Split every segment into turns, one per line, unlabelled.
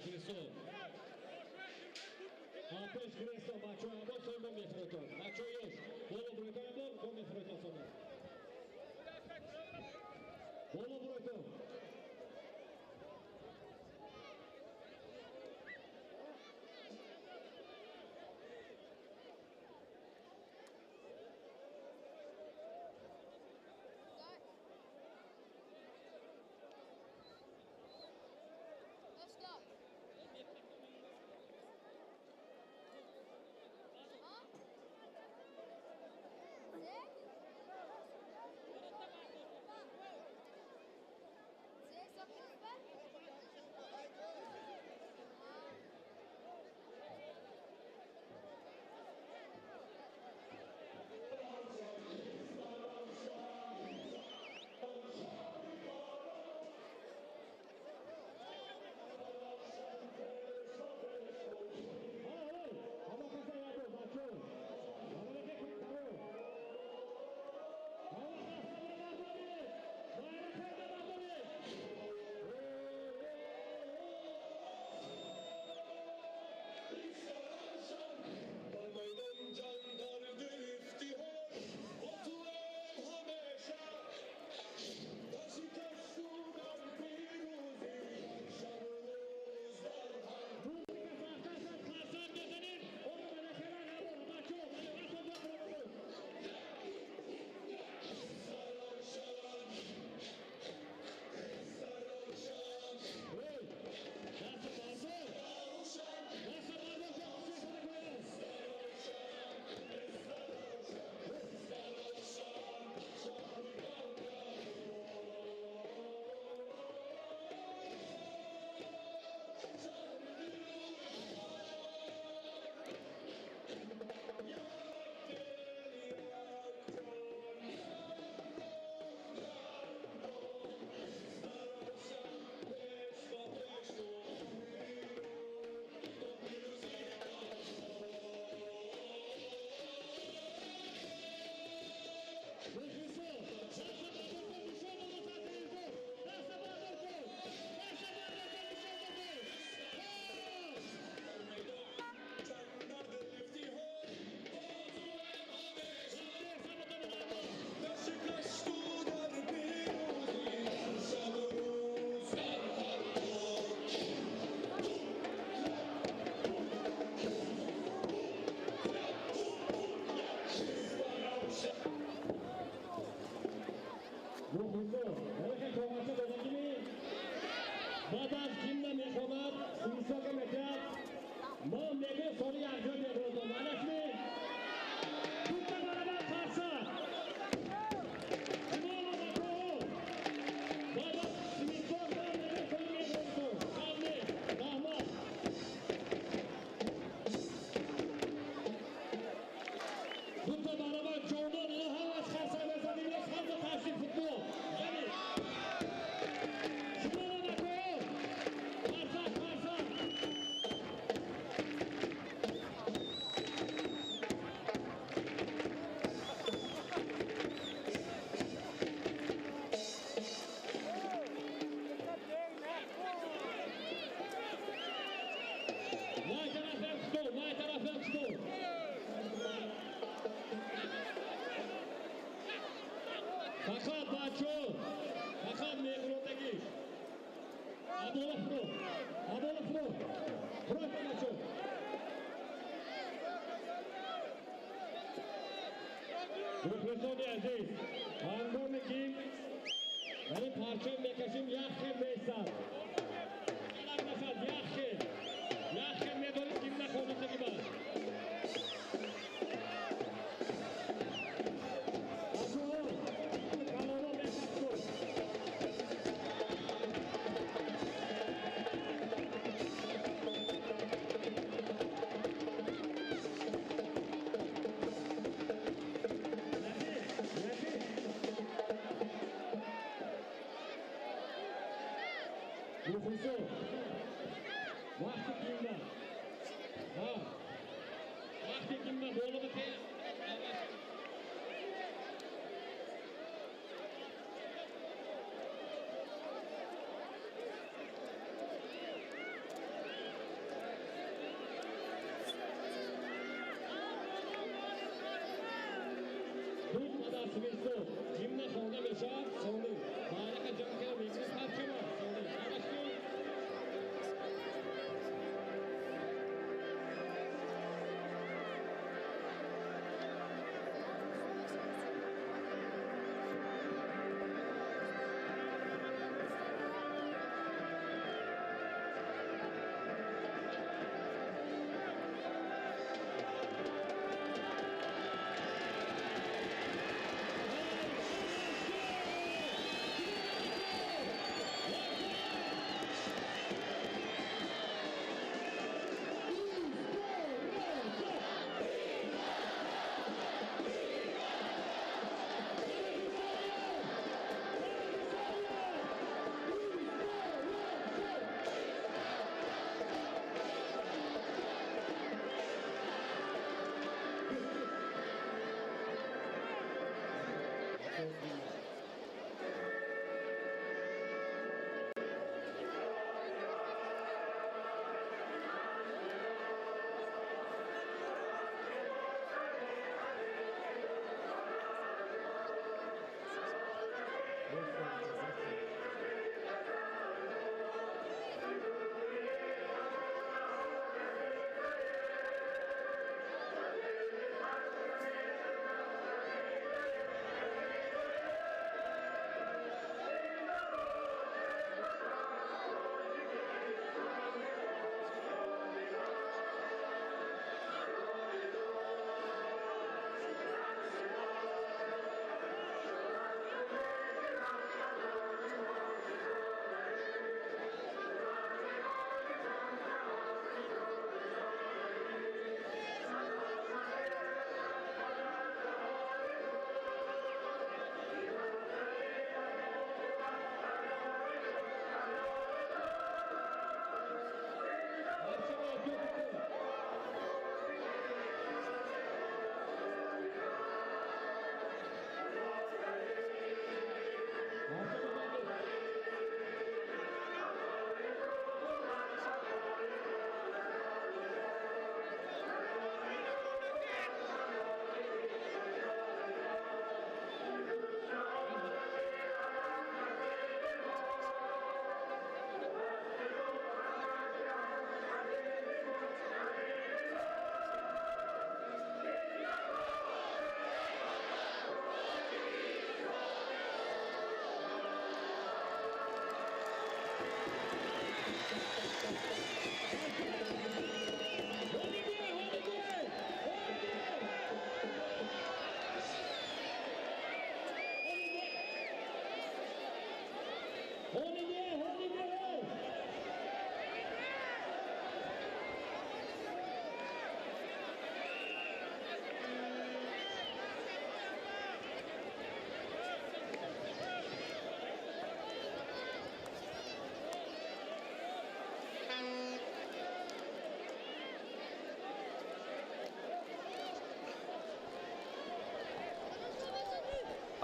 Cristo. Apres Cristo, macho amor, soy bom mefroto. Macho yosh. Bolo broto amor, bom mefroto sono. Bolo broto.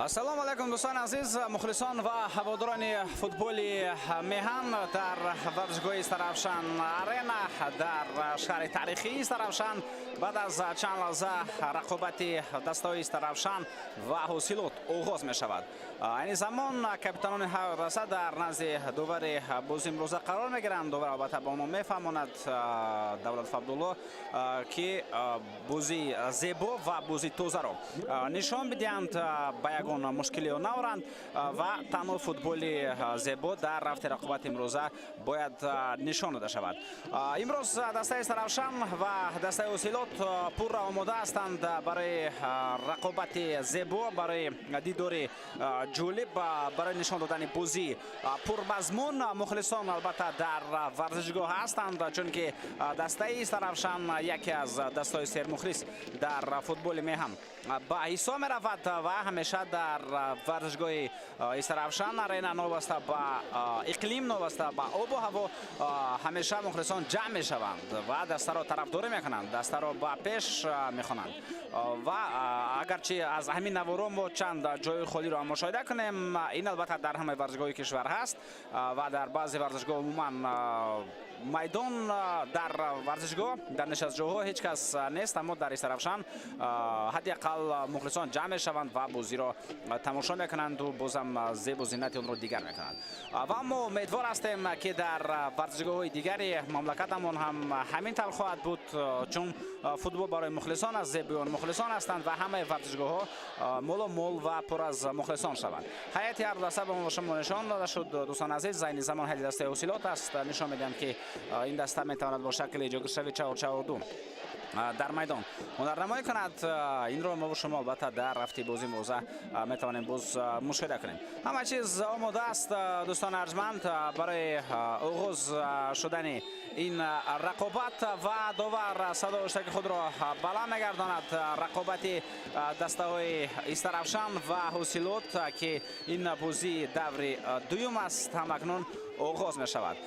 Ассалому алейкум дӯстони азиз, мухлисон ва ҳаводорони футболи меҳан дар варзишгоҳи Старавшан арена дар шаҳри таърихии Старавшан баъд аз чанд лаҳза рақобати дастаҳои Старавшан ва ҳосилот оғоз мешавад. Айни замон капитанони ҳар раста дар назди дувари бозии имрӯза қарор мегиранд. Дувар албатта ба онҳо мефаҳмонад Давлат Фабдулло ки бозии зебо ва бозии тозаро нишон бидиҳанд, ба ягон мушкилиё наоранд ва танҳо футболи зебо дар рафти рақобати имрӯза бояд нишон дода шавад. Имрӯз дастаи Старавшан ва дастаи ҳосилот пурра омода ҳастанд барои рақобати зебо, барои дидори ҷолиб, барои нишон додани бозии пурмазмун. Мухлисон албатта дар варзишгоҳ ҳастанд, чунки дастаи Старавшан яке аз дастаҳои сермухлис дар футболи меҳан ба ҳисоб меравад ва ҳамеша дар варзишгоҳи Старавшан арена новаста ба иқлим, новаста ба обу ҳаво ҳамеша мухлисон ҷамъ мешаванд ва дастаро тарафдорӣ мекунанд, дастаро ба пеш мехонанд. Ва агарчи аз ҳамин наворо мо чанд ҷои холиро ҳам мушоҳида кунем, ин албатта дар ҳамаи варзишгоҳи кишвар ҳаст ва дар баъзе варзишгоҳ умуман майдон дар варзишгоҳ дар нишастҷойҳо ҳеҷ кас нест, аммо дар Старавшан ҳадди ақал мухлисон ҷамъ мешаванд ва бозиро тамошо мекунанду бозам зебу зиннати онро дигар мекунанд. Ва мо умедвор ҳастем ки дар варзишгоҳҳои дигари мамлакатамон ҳам ҳамин тавр хоҳад буд, чун футбол барои мухлисон аст, зебоёни мухлисон ҳастанд ва ҳамаи варзишгоҳҳо молу мол ва пур аз мухлисон шаванд. ҳайати ҳар даста ба мо шумо нишон дода шуд. Дӯстон азиз, айни замон ҳайати дастаи ҳосилот аст. Нишон медиҳанд ки ин даста метавонад бо шакли ҷойгиршави 4-4-2 дар майдон ҳунарнамоӣ кунад. Инро мо шумо албатта дар рафти бозӣ мӯза метавонем боз мушоҳида кунем. ҳама чиз омода аст дӯстони арҷманд барои оғоз шудани ин рақобат ва довар садои оштаки худро баланд мегардонад. Рақобати дастаҳои Старавшан ва ҳосилот ки ин бозии даври дуюм аст ҳамакнун оғоз мешавад.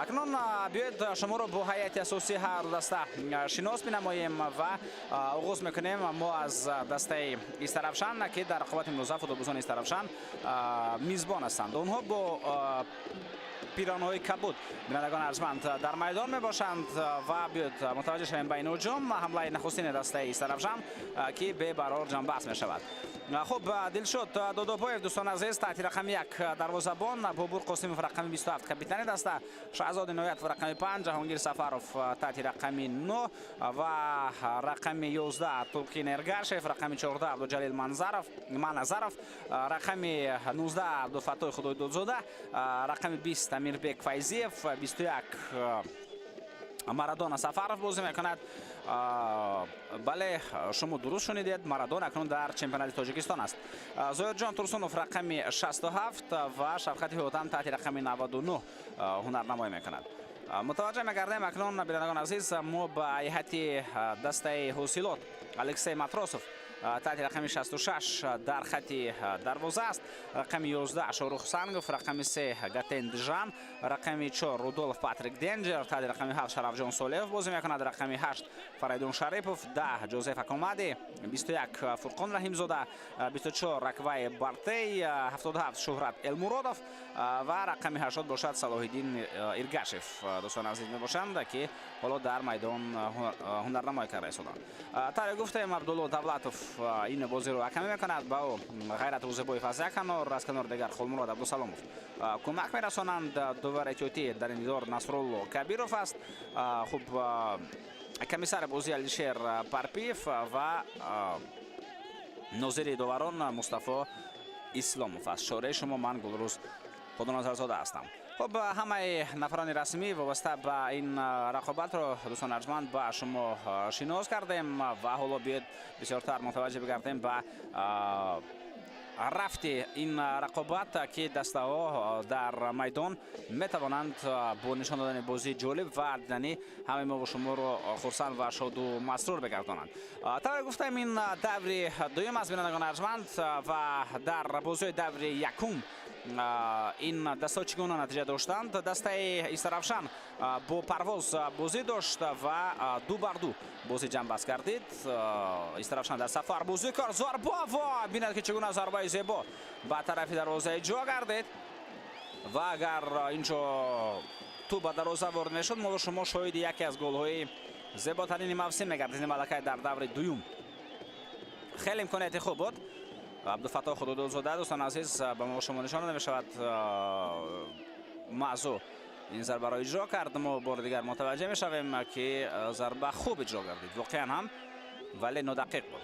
Акнун биёед шуморо бо ҳайати асосии ҳар даста шинос бинамоем ва оғоз мекунем мо аз дастаи Старавшан ки дар рақобати имрӯза футболбозони Старавшан мизбон ҳастанд. онҳо бо пиронҳои кабуд бинандагон арҷманд дар майдон мебошанд ва биёед мутаваҷҷеҳ шавем ба ин ҳуҷум. ҳамлаи нахустини дастаи Старавшан ки бебарор ҷанбаҳс мешавад. Хуб, Дилшод Додобоев дӯстон азиз таҳти рақами 1 дарвозабон, Бобур Қосимов рақами 27 капитани даста, Шаҳзод Иноятов рақами 5, Ҷаҳонгир Сафаров таҳти рақами 9 ва рақами 11 Туркин Эргашев, рақами 14 Абдуҷалил Маназаров, рақами 19 Абдулфаттоҳи Худоидодзода, рақами 20 Амирбек Файзиев, 21 Марадона Сафаров бозӣ мекунад. бале шумо дуруст шунидед, Марадона акнун дар чемпионати Тоҷикистон аст. Зоирҷон Турсунов рақами 67 ва Шавқати Ҳотам таҳти рақами 99 ҳунарнамоӣ мекунад. мутаваҷҷеҳ мегардем акнун бинандагон азиз мо ба ҳайати дастаи ҳосилот Алексей Матросов таҳти рақами 66 дар хати дарвоза аст. рақами 11 Шорух Сангов, рақами 3 Гатен Дижан, рақами 4 Рудолф Патрик Денҷер, таҳти рақами 7 Шарафҷон Солеҳов бозӣ мекунад, рақами 8 Фарайдун Шарипов, 10 Ҷозеф Акомади, 21 Фурқон Раҳимзода, 24 Раквай Бартей, 77 Шуҳрат Элмуродов ва рақами 80 бошад Салоҳиддин Иргашев. дӯстон азиз мебошанд ки ҳоло дар майдон ҳунарнамоӣ карда истоданд. тавре гуфтем Абдулло Давлатов ин бозиро ҳакамӣ мекунад, ба ӯ Ғайрат Рӯзебоев аз як канор, аз канори дигар Холмурод Абдусаломов кӯмак мерасонанд. дувар эҳтиётӣ дар ин дидор Насрулло Кабиров аст. хуб, комиссари бозӣ Алишер Парпиев ва нозири доварон Мустафо Исломов аст. шораи шумо ман Гулрӯз Ходуназарзода ҳастам. хуб, ҳамаи нафарони расмӣ вобаста ба ин рақобатро дӯстон арҷманд ба шумо шинос кардем ва ҳоло биёед бисёртар мутаваҷҷеҳ бигардем ба рафти ин рақобат ки дастаҳо дар майдон метавонанд бо нишон додани бозии ҷолиб ва ардиданӣ ҳамаи мо шуморо хурсанд ва шоду масрур бигардонанд. тавре гуфтем ин даври дуюм аст бинандагон арҷманд ва дар бозиҳои даври якум ин даста чӣ гуна натиҷа доштанд. Дастаи Истаравшан бо парвоз бозӣ дошт ва 2-2 бозӣ ҷамъбаст гардид. Истаравшан дар сафар бозӣ кард, зарба ва бинед ки чӣ гуна зарбаи зебо ба тарафи дарвозаи ҷо гардид ва агар инҷо ту ба дарвоза ворид мешуд, мо шумо шоҳиди яке аз голҳои зеботарини мавсим мегардидем аллакай дар даври дуюм. хеле имконияти хуб буд. Абдулфатоҳ худудузода дӯстон азиз ба мо шумо нишон дода мешавад. маъзу ин зарбаро иҷро кард. мо бори дигар мутаваҷҷеҳ мешавем ки зарба хуб иҷро гардид воқеан ҳам, вале нодақиқ буд.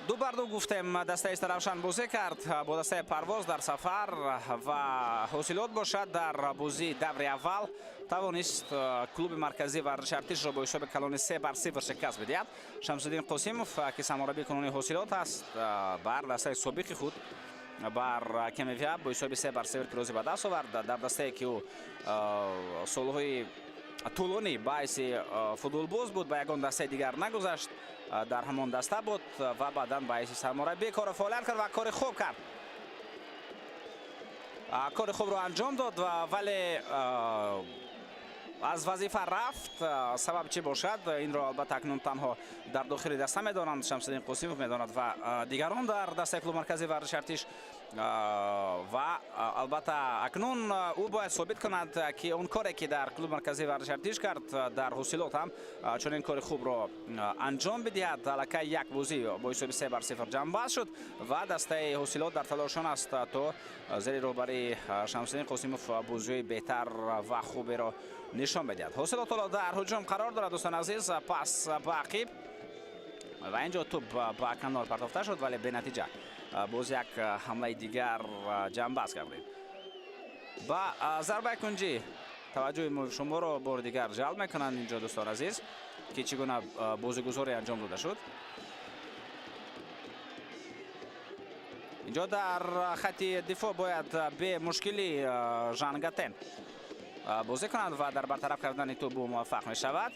2-2 гуфтем. дастаи Истаравшан бозӣ кард бо дастаи парвоз дар сафар ва ҳосилот бошад. дар бозии даври аввал тавонист клуби марказӣ варзиши Артишро бо ҳисоби калони 3-0 шикаст бидиҳад. Шамсуддин Қосимов ки саморабии кунуни ҳосилот аст бар дастаи собиқи худ бар Кемевия бо ҳисоби 3-0 пирозӣ ба даст овард. дар дастае ки ӯ солҳои тӯлонӣ баъси футболбоз буд, ба ягон дастаи дигар нагузашт, дар ҳамон даста буд ва баъдан баъси сармураббӣ кори фаъолият кард ва кори хуб кард. кори хубро анҷом дод, вале аз вазифа рафт. сабаб чӣ бошад? инро албатта акнун танҳо дар дохили даста медонанд. Шамсуддин Қосимов медонад ва дигарон дар дастаи клуби марказии варзиши Артиш. ва албатта акнун ӯ бояд собит кунад ки он коре ки дар клуби марказии варзиши Артиш кард дар ҳосилот ҳам чунин кори хубро анҷом бидиҳад. аллакай як бозӣ бо ҳисоби 3-0 ҷамъбаст шуд ва дастаи ҳосилот дар талошон аст то зери роҳбарии Шамсуддин Қосимов бозиҳои беҳтар ва хуберо нишон медиҳад. ҳосилот ҳоло дар ҳуҷум қарор дорад дӯстон азиз. пас ба ақиб ва инҷо туп ба канор партофта шуд, вале бенатиҷа. боз як ҳамлаи дигар ҷамъбаст гардид. ба зарбаи кунҷӣ таваҷҷӯҳи шуморо бори дигар ҷалб мекунанд инҷо дӯстон азиз ки чӣ гуна бозигузоре анҷом дода шуд. инҷо дар хатти дифоъ бояд бе мушкилӣ Жан Гатен бозӣ кунанд ва дар бартараф кардани тӯб ӯ муваффақ мешавад.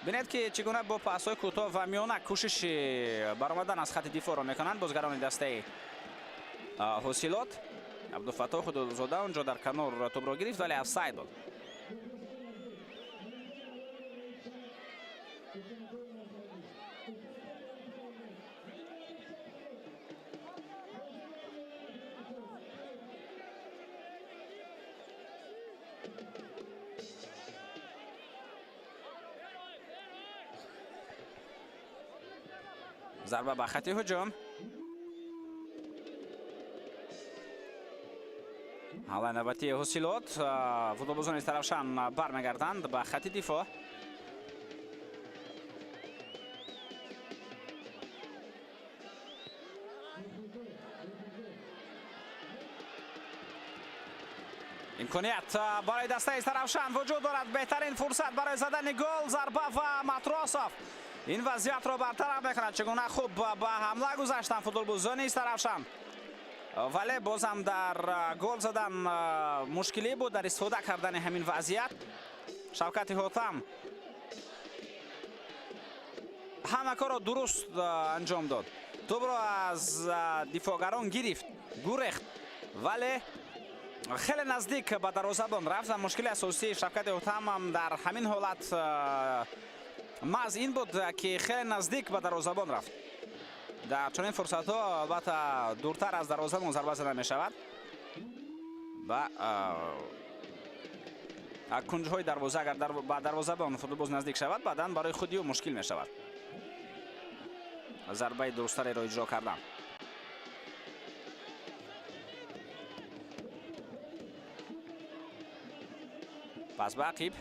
бинед ки чӣ гуна бо пасҳои кӯтоҳ ва миёна кӯшиши баромадан аз хатти дифоъро мекунанд бозгарони дастаи ҳосилот. Абдулфатоҳ худудузода онҷо дар канор тӯбро гирифт, вале офсайд буд. зарба ба хатти ҳуҷум. ҳалаи навбатии ҳосилот. футболбозони Истаравшан бармегарданд ба хатти дифоъ. имконият барои дастаи Истаравшан вуҷуд дорад. беҳтарин фурсат барои задани гол. зарба ва Матросов ин вазъиятро бартараф мекунад. чӣ гуна хуб ба ҳамла гузаштанд футболбозони Истаравшан, вале бозам дар гол задан мушкилӣ буд дар истифода кардани ҳамин вазъият. Шавкати Ҳотам ҳама корро дуруст анҷом дод. тӯбро аз дифоъгарон гирифт, гурехт, вале хеле наздик ба дарвозабон рафт. мушкили асосии Шавкати Ҳотам ҳам дар ҳамин ҳолат маҳз ин буд ки хеле наздик ба дарвозабон рафт. дар чунин фурсатҳо албатта дуртар аз дарвозабон зарба зада мешавад. ба кунҷҳои дарвоза агар ба дарвозабон футболбоз наздик шавад, баъдан барои худи ӯ мушкил мешавад зарбаи дурустареро иҷро кардан. пас ба ақиб.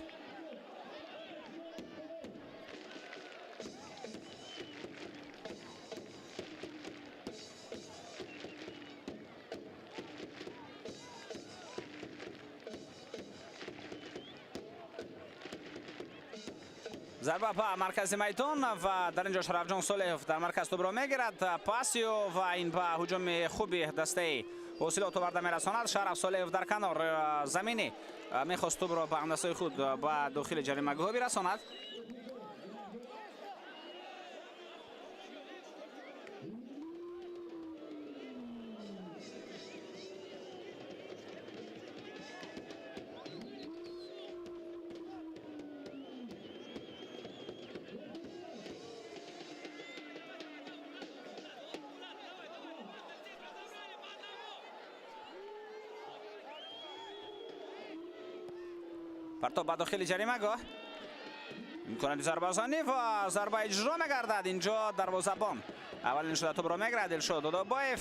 зарба ба маркази майдон ва дар инҷо Шарафҷон Солеҳов дар марказ тӯбро мегирад. пасиё ва ин ба ҳуҷуми хуби дастаи ҳосилот оварда мерасонад. Шараф Солеҳов дар канор замини мехост тӯбро ба андазаи худ ба дохили ҷаримагоҳ бирасонад. партоб ба дохили ҷаримагоҳ имконоти зарбазанӣ ва зарба иҷро мегардад. Инҷо дарвозабон аввалин шуда тӯбро мегирад. Дилшод Додобоев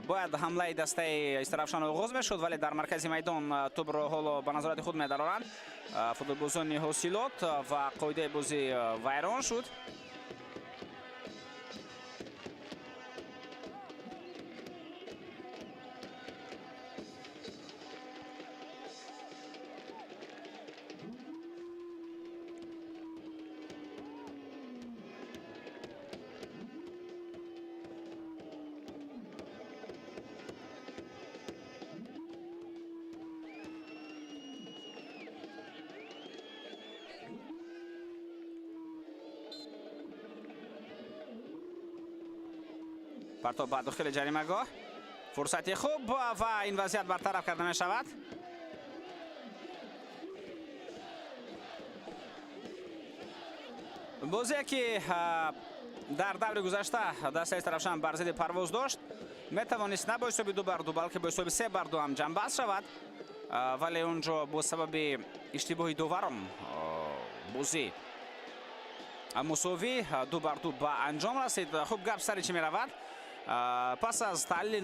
бояд ҳамлаи дастаи Истаравшан оғоз мешуд, вале дар маркази майдон тӯбро ҳоло ба назорати худ медароранд футболбозони ҳосилот ва қоидаи бозӣ вайрон шуд. партоб ба дохили ҷаримагоҳ фурсати хуб ва ин вазъият бартараф карда мешавад. бозие ки дар даври гузашта дастаи Истаравшан бар зидди парвоз дошт метавонист на бо ҳисоби 2-2 балки бо ҳисоби 3-2 ҳам ҷамъбаст шавад, вале онҷо бо сабаби иштибоҳи доварон бозӣ мусовӣ 2-2 ба анҷом расид. хуб гап сари чӣ меравад? пас аз таҳлили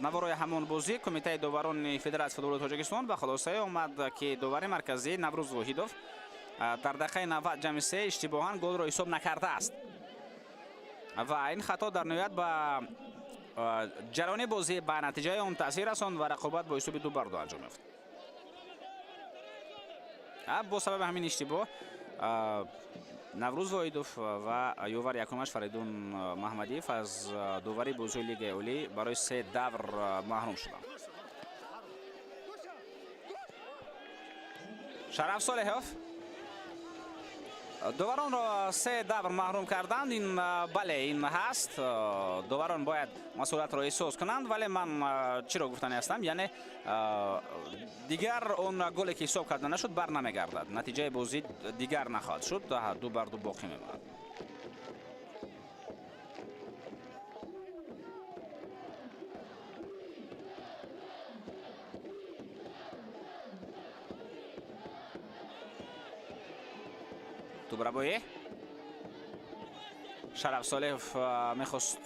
наворои ҳамон бозӣ кумитаи доварони федератсияи футболи Тоҷикистон ба хулосае омад ки довари марказӣ Наврӯз Воҳидов дар дақиқаи 90 ҷамъи 3 иштибоҳан голро ҳисоб накардааст ва ин хато дар ниҳоят ба ҷараёни бозӣ ба натиҷаи он таъсир расонд ва рақобат бо ҳисоби 2-2 анҷом ёфт. бо сабаби ҳамин иштибоҳ Наврӯз Воҳидов ва ёвари якумаш Фаридун Маҳмадиев аз довари бозии Лигаи Олӣ барои 3 давр маҳрум шуданд. Шараф Солеҳов доваронро 3 давр маҳрум карданд. Ин бале ин ҳаст, доварон бояд масъулиятро эҳсос кунанд, вале ман чиро гуфтани ҳастам, яъне дигар он голе ки ҳисоб карда нашуд бар намегардад, натиҷаи бозӣ дигар нахоҳад шуд, 2-2 боқӣ мемонад. Тубрабои Шараф Солеҳов мехост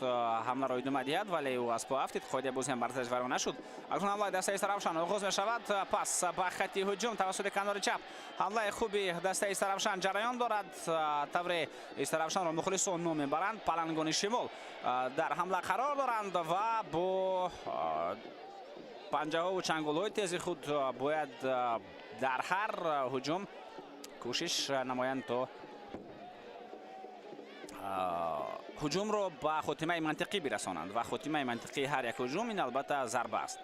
ҳамларо идома диҳад, вале ӯ аз по афтид, қоидаи бозӣ ҳам бартараш вайрон нашуд. акнун ҳамлаи дастаи Истаравшан оғоз мешавад. Пас ба хатти ҳуҷум тавассути канори чап ҳамлаи хуби дастаи Истаравшан ҷараён дорад. тавре Истаравшанро мухлисон ном мебаранд. Палангони шимол дар ҳамла қарор доранд ва бо панҷаҳову чанголҳои тези худ бояд дар ҳар ҳуҷум кӯшиш намоянд то ҳуҷумро ба хотимаи мантиқӣ бирасонанд ва хотимаи мантиқии ҳар як ҳуҷум ин албатта зарба аст.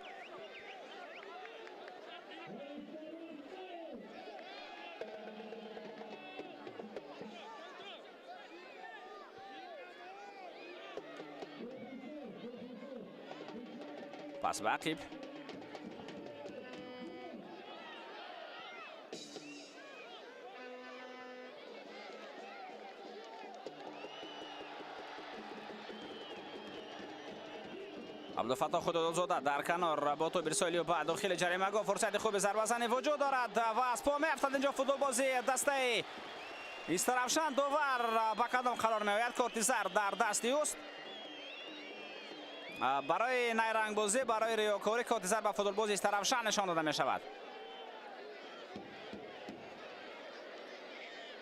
пас ба ақиб абдулфатто худодозода дар канор бо тоби рисоилиё ба дохили ҷаримагоҳ фурсати хуби зарбазанӣ вуҷуд дорад ва аз по меафтад инҷо футболбози дастаи Истаравшан. довар ба қадом қарор меояд. корти зард дар дасти уст барои найрангбозӣ, барои риёкорӣ корти зард ба футболбози Истаравшан нишон дода мешавад.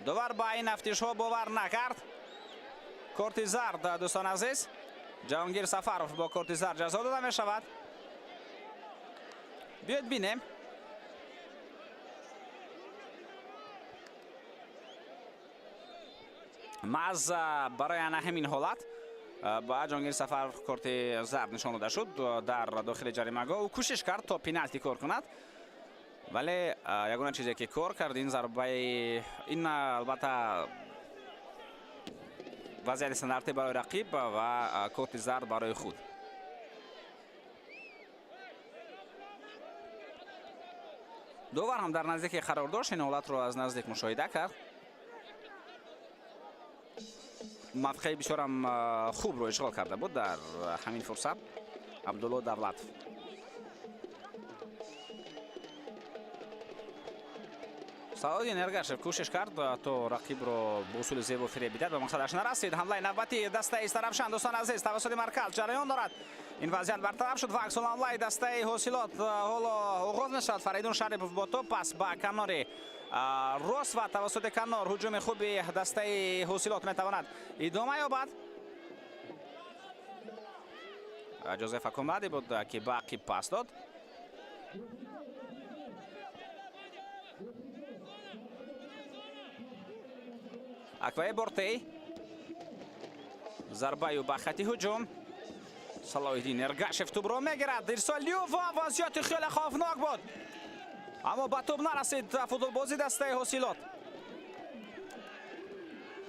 довар ба ин афтишҳо бовар накард. корти зард дӯстон азиз, Ҷаҳонгир Сафаров бо корти зард ҷазо дода мешавад. биёед бинем. маъз барои ана ҳамин ҳолат ба Ҷаҳонгир Сафаров корти зард нишон дода шуд дар дохили ҷаримагоҳ. ӯ кӯшиш кард то пеналти кор кунад, вале ягона чизе ки кор кард ин зарбаи ин албатта вазъияти стандарти барои рақиб ва корти зард барои худ. довар ҳам дар наздики қарор дошт, ин ҳолатро аз наздик мушоҳида кард. мавқеи бисёрам хубро ишғол карда буд дар ҳамин фурсат Абдулло Давлатов. Саладин Эргашев кӯшиш кард то рақибро ба усули зебо фиреб бидад ба мақсадаш нарасид. Ҳамлаи навбатӣ дастаи Старавшан дӯстон азиз тавассути марказ ҷараён дорад. ин вазъият бартараф шуд ва аксул ҳамлаи дастаи ҳосилот ҳоло оғоз мешавад. Фаридун Шарипов бо топ пас ба канори рост ва тавассути канор ҳуҷуми хуби дастаи ҳосилот метавонад идома ёбад. Ҷозеф Акумади буд ки ба ақиб пас дод. Акваи Бортей зарбаю ба хати ҳуҷум. Салоҳиддин Эргашев тӯбро мегирад. Ирсолиё ва вазъияти хеле хавфнок буд, аммо ба тӯб нарасид футболбози дастаи ҳосилот.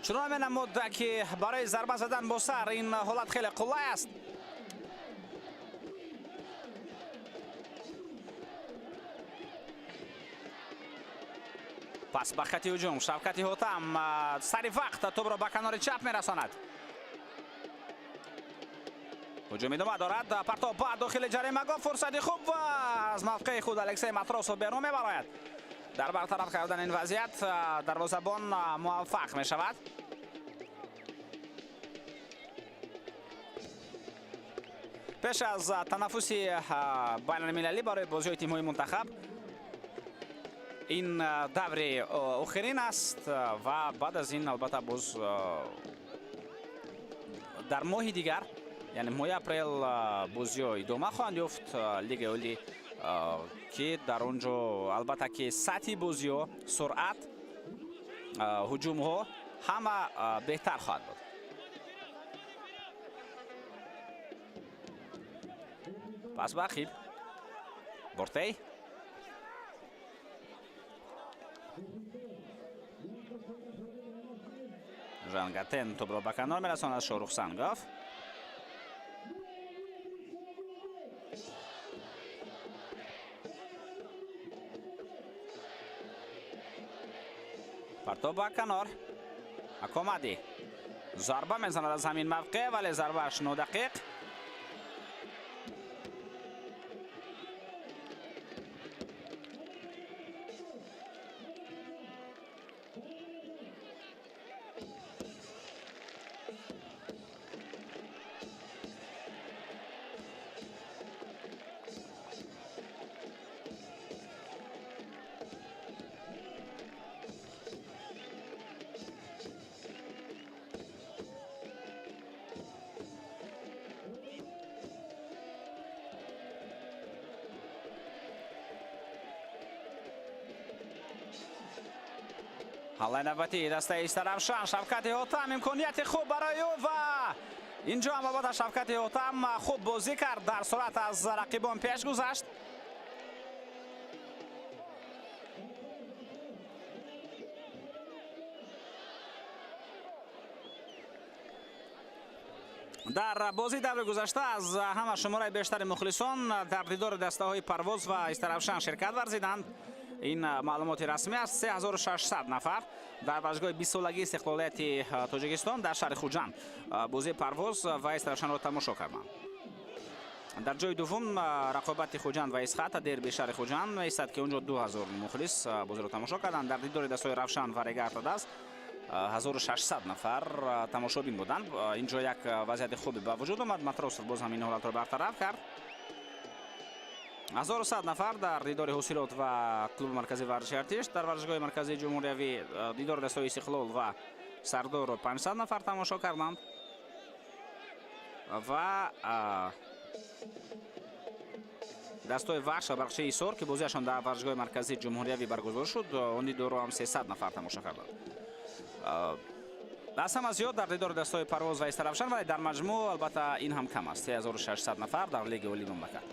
чунон менамуд ки барои зарба задан бо сар ин ҳолат хеле қулай аст. пас ба хати ҳуҷум Шавкати Ҳотам сари вақт тӯбро ба канори чап мерасонад. ҳуҷум идома дорад. партоб ба дохили ҷаримагоҳ фурсати хуб ва аз мавқеи худ Алексей Матросов берун мебарояд. дар бартараф кардан ин вазъият дарвозабон муваффақ мешавад. пеш аз танаффуси байналмилалӣ барои бозиҳои тимҳои мунтахаб ин даври охирин аст ва баъд аз ин албатта боз дар моҳи дигар яъне моҳи апрел бозиҳо идома хоҳанд ёфт. лигаи олӣ ки дар он ҷо албатта ки сатҳи бозиҳо, суръат, ҳуҷумҳо ҳама беҳтар хоҳад буд. пас ба ақиб Бортей Жангатен тӯбро ба канор мерасонад. Шорух Сангов партоб ба канор. Акомади зарба мезанад аз ҳамин мавқеъ, вале зарбааш нодақиқ. ҳаллаи навбатӣ дастаи Старавшан. Шавкати Ҳотам имконияти хуб барои ӯ ва инҷо ҳам албатта Шавкати Ҳотам хуб бозӣ кард. дар суръат аз рақибон пеш гузашт. дар бозии даври гузашта аз ҳама шумораи бештари мухлисон дар дидори дастаҳои Парвоз ва Старавшан ширкат варзиданд. ин маълумоти расмӣ аст. 3600 нафар дар варзишгоҳи 20-солагии истиқлолияти Тоҷикистон дар шаҳри Хуҷанд бозии Парвоз ва Старавшанро тамошо карданд. дар ҷои дуввум рақобати Хуҷанд ва Исхат дерби шаҳри Хуҷанд меистад ки онҷо 2000 мухлис бозиро тамошо карданд. дар дидори дастаҳои Равшан ва Регарта даст 1600 нафар тамошобин буданд. инҷо як вазъияти хубе ба вуҷуд омад. Матросов боз ҳам ин ҳолатро бартараф кард. 1100 нафар дар дидори ҳосилот ва клуби марказии варзиши артиш. дар варзишгоҳи марказии ҷумҳуриявӣ дидори дастаҳои Истиқлол ва Сардорро 500 нафар тамошо карданд. ва дастаҳои Вахш ва Барқшии Исор ки бозиашон дар варзишгоҳи марказии ҷумҳуриявӣ баргузор шуд, он дидорро ҳам 300 нафар тамошо карданд. аз ҳама зиёд дар дидори дастаҳои Парвоз ва Старавшан, вале дар маҷмӯъ албатта ин ҳам кам аст. 3600 нафар дар лиги олии мамлакат.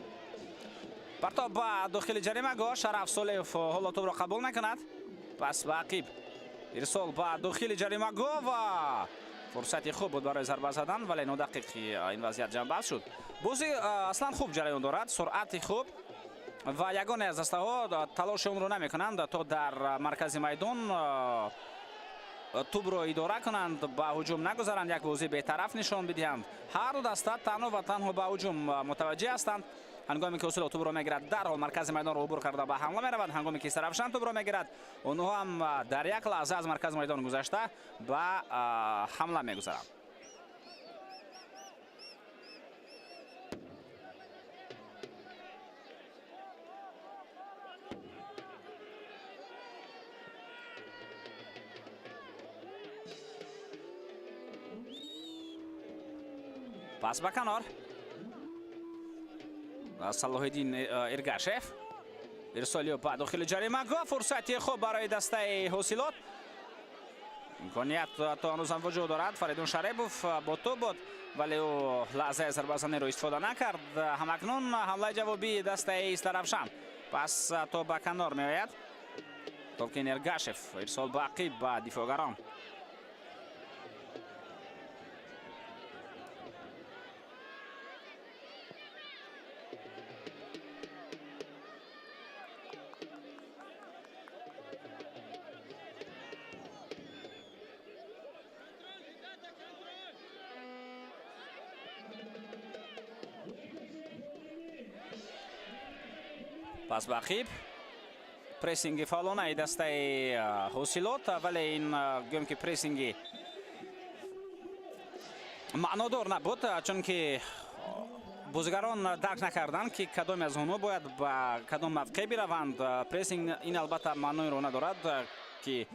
партоб ба дохили ҷаримагоҳ. Шараф Солеев ҳоло тӯбро қабул мекунад. пас ба ақиб ирсол ба дохили ҷаримагоҳ ва фурсати хуб буд барои зарба задан, вале нодақиқи ин вазъият ҷамъбаст шуд. бозӣ аслан хуб ҷараён дорад, суръати хуб ва ягоне аз дастаҳо талоши онро намекунанд то дар маркази майдон тӯбро идора кунанд, ба ҳуҷум нагузаранд, як бозии бетараф нишон бидиҳанд. ҳар ду даста танҳо ва танҳо ба ҳуҷум мутаваҷҷиҳ ҳастанд. ҳангоме ки Ҳосилот тӯбро мегирад, дарҳол маркази майдонро убур карда ба ҳамла меравад. ҳангоме ки Сарафшан тӯбро мегирад, онҳо ҳам дар як лаҳза аз маркази майдон гузашта ба ҳамла мегузаранд. پاس به کنار صلاح‌الدین ارگاشف ارسالی به داخل جریمه گاه فرصتی خوب برای دسته حاصلات امکانیت تا هنوز هم وجود دارد. فریدون شریبوف با تو بود ولی او لحظه ضربه‌زنی رو استفاده نکرد. همکنون حمله جوابی دسته ایسترافشان پس تو به کنار میآید. تولکین ارگاشف ارسال به عقب به دفاعگران پس به عقب پرسینگ فعالانه دسته حاصلات ولی این گم که پرسینگ معنادار نبود چون که بازیگران درک نکردند که کدام از آنها باید با کدام موقع بروند. پرسینگ این البته معنی رو ندارد که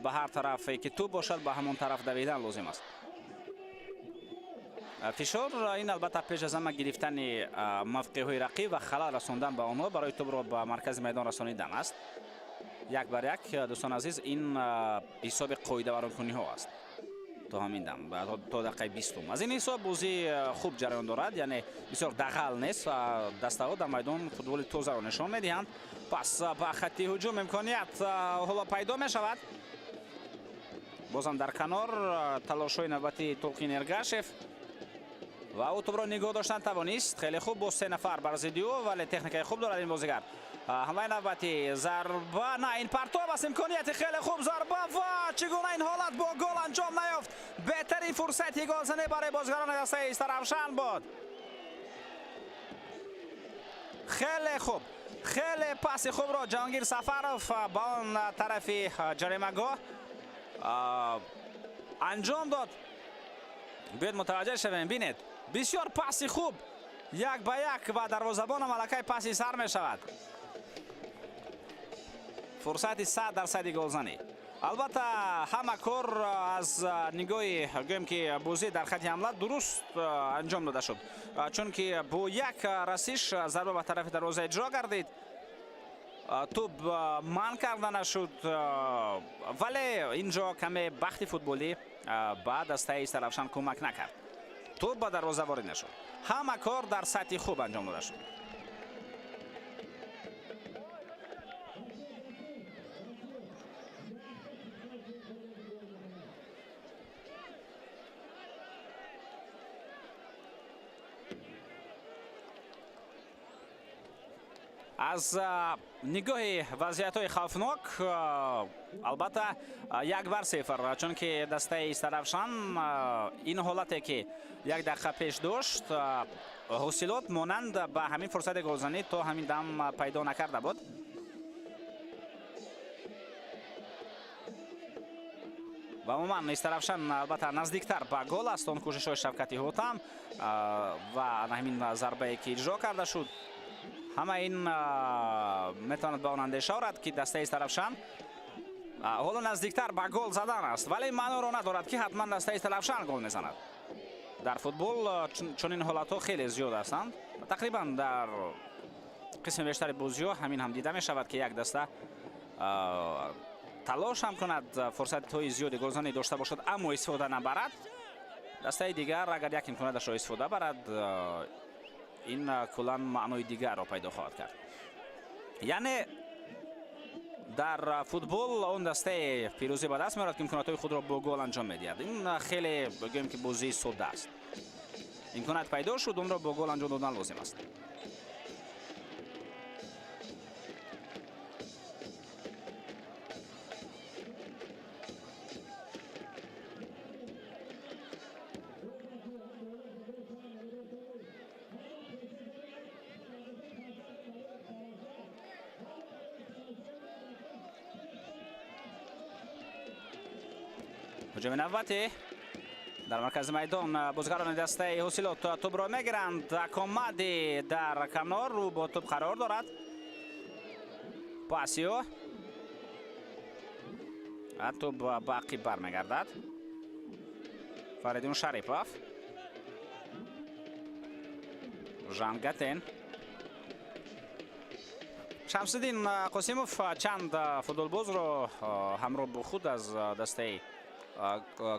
به هر طرف که توپ باشد به همان طرف دویدن لازم است. فشار این البته پیش از همه گرفتن موقع‌های رقیب و خلل رساندن به آنها برای توپ را به مرکز میدان رسانیدن است. یک بر یک دوستان عزیز این حساب قاعده برانکنی ها است تا همین دم تا دقیقه 20 از این حساب بازی خوب جریان دارد، یعنی بسیار دغل نیست. دسته ها در میدان فوتبال تازه را نشان میدهند. پس به خط هجوم امکانیت حالا پیدا می شود. بازم در کنار تلاش های نوبتی تولکین ارگاشف و او توپ را نگاه داشتن توانست. خیلی خوب با 3 نفر بر ضد او ولی تکنیک خوب دارد این بازیگر. حمله نوبتی ضربه نه این پرتاب است. امکانیت خیلی خوب ضربه و چگونه این حالت با گل انجام نیافت. بهترین فرصتی گلزنی برای بازیگران دسته ایسترافشان بود. خیلی خوب خیلی پاس خوب را جهانگیر سفروف با آن طرف جریمه گاه انجام داد. بیاید متوجه شویم. بینید بسیار پاس خوب یک به یک و دروازه‌بان ملکه پاسی سر می شود. فرصت 100% گلزنی. البته همه کار از نگاه گویم که بازی در خط حمله درست انجام داده شد چون که با یک رسیش ضربه به طرف دروازه اجرا گردید. توپ من کرده نشد ولی اینجا کمی بخت فوتبالی بعد از دسته ایسترافشان کمک نکرد. توپ به دروازه وارد نشد. همه کار در سطح خوب انجام داده شد. از نگاه وضعیت‌های خوفناک البته 1-0 چون که دسته ایسترافشان این حالتی که 1 دقیقه پیش داشت حاصلات مانند به همین فرصت گلزنی تا همین دم پیدا نکرده بود. و عموما ایسترافشان البته نزدیکتر به گل است. اون کوشش‌های شفقتی هوتم و همین ضربه‌ای که اجرا کرده شد همه این میتواند به آن اندیشه آورد که دسته ایسترافشان حالا نزدیکتر به گل زدن است ولی معنی را ندارد که حتما دسته ایسترافشان گل میزند. در فوتبال چون این حالت ها خیلی زیاد هستند. تقریبا در قسم بیشتر بازی ها همین هم دیده می شود که یک دسته تلاش هم کند فرصت های زیاد گلزنی داشته باشد اما استفاده نبرد. دسته دیگر اگر یک امکاناتش را استفاده برد این کلا معنای دیگر را پیدا خواهد کرد. یعنی در فوتبال اون دسته پیروزی به دست میارد که امکاناتهای خود را با گل انجام میدهد. این خیلی بگویم که بازی ساده است. امکانات پیدا شد اون را با گل انجام دادن لازم است. ҳуҷуми навбатӣ дар маркази майдон бозигарони дастаи ҳосилот тӯбро мегиранд. Акомади дар канор рӯ бо тӯб қарор дорад. пасио тӯб ба ақиб бармегардад. Фаридун Шарипов, Жан Гатен, Шамсиддин Қосимов чанд футболбозро ҳамроҳ бо худ аз дастаи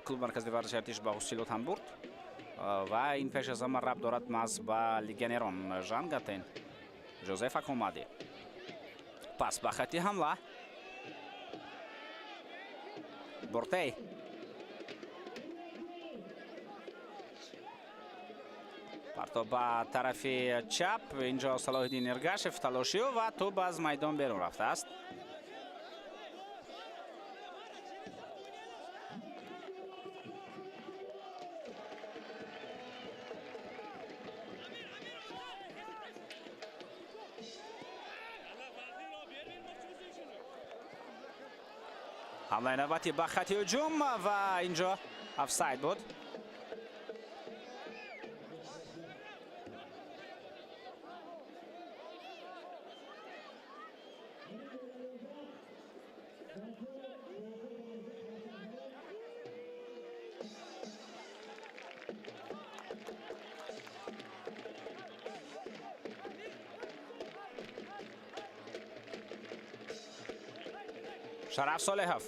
клуб маркази варзиши артиш ба ҳосилот ҳам бурд ва ин пеш аз ҳама рабт дорад маҳз ба легионерон. Жан Гатен, Жозеф Акомади, пас ба хати ҳамла Бортей, партоб ба тарафи чап. инҷо Салоҳиддин Эргашев талошиё ва тӯб аз майдон берун рафтааст. ҳамлаи навбатӣ ба хати ҳуҷум ва инҷо офсайд буд. Шараф Солеҳов,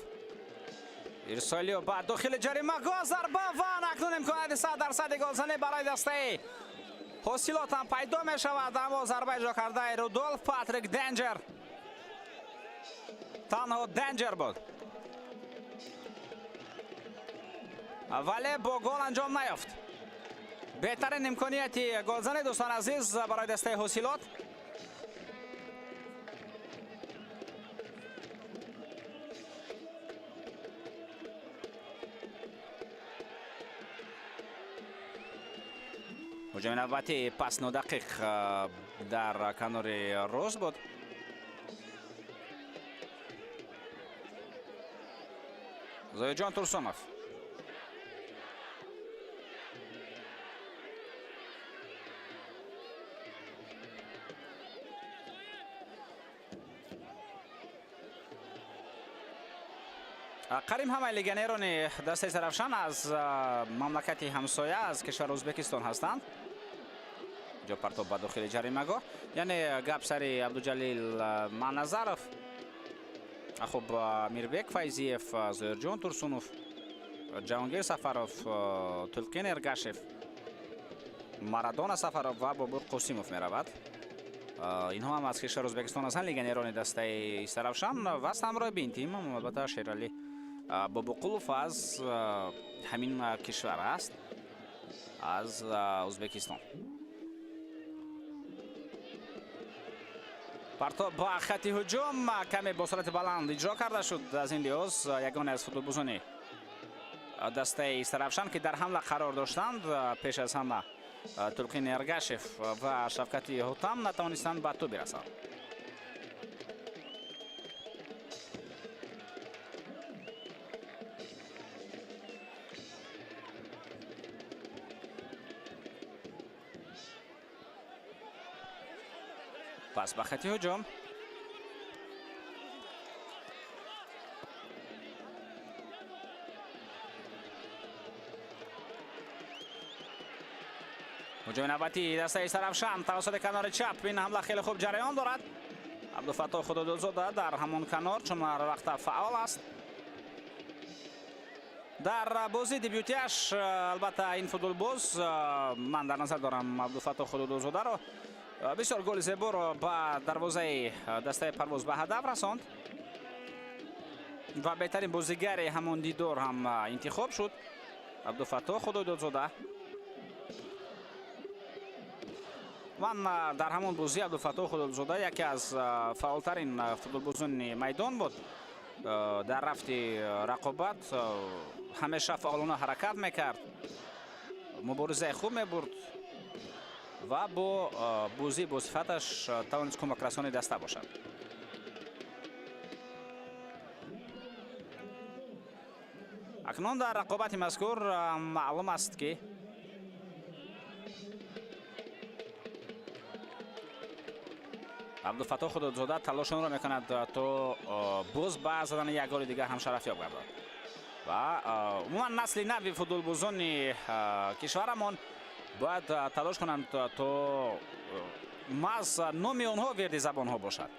ирсолиё ба дохили ҷарима, гол зарба ва акнун имконият 100% голзанӣ барои дастаи ҳосилот ҳам пайдо мешавад. аммо зарба иҷро кардаи Рудольф Патрик Денҷер, танҳо Денҷер буд, вале бо гол анҷом наёфт. беҳтарин имконияти голзанӣ дӯстон азиз барои дастаи ҳосилот. ҳуҷуми навбатӣ пас нодақиқ дар канори рост буд. Зояҷон Турсунов, қариб ҳамаи легионерони дастаи Зарафшан аз мамлакати ҳамсоя, аз кишвари Ӯзбекистон ҳастанд. ҷо партоб ба дохили ҷаримагоҳ, яъне гап сари Абдуҷалил Маназаров, хуб Мирбек Файзиев, Зоирҷон Турсунов, Ҷаҳонгир Сафаров, Тулқин Эргашев, Марадона Сафаров ва Бобур Қосимов меравад. инҳо ҳам аз кишвари Ӯзбекистон ҳастанд, легионерони дастаи Зарафшан ва ҳамроҳи бинтим албатта Шералӣ Бобуқулов аз ҳамин кишвар аст, аз Ӯзбекистон. партоб ба хати ҳуҷум каме бо сурати баланд иҷро карда шуд. аз ин лиҳоз ягоне аз футболбозони дастаи Зарафшан ки дар ҳамла қарор доштанд, пеш аз ҳама Тулқин Эргашев ва Шавкати Ҳутам натавонистанд ба тӯб расанд. пас ба хати ҳуҷум ҳуҷуми навбатӣ дастаи Зарафшан тавассути канори чап. ин ҳамла хеле хуб ҷараён дорад. Абдулфаттоҳ Худодузода дар ҳамон канор чун ҳар вақта фаъол аст. дар бозии дебютиаш албатта ин футболбоз, ман дар назар дорам Абдулфаттоҳ Худодузодаро, бисёр голи зеборо ба дарвозаи дастаи Парвоз ба ҳадаф расонд ва беҳтарин бозигари ҳамон дидор ҳам интихоб шуд. Абдулфаттоҳ Худодузода, ман дар ҳамон бозӣ Абдулфаттоҳ Худодузода яке аз фаъолтарин футболбозони майдон буд. дар рафти рақобат ҳамеша фаъолона ҳаракат мекард, муборизаи хуб мебурд ва бо бозӣ бо сифаташ тавонист кӯмакрасони даста бошад. акнун дар рақобати мазкур маълум аст ки абдулфатоҳ худудзода талошонро мекунад то боз ба задани як голи дигар ҳам шарафёб гардад ва умуман насли нави футболбозони кишварамон бояд талош конанд то маҳз номи онҳо верди забонҳо бошад.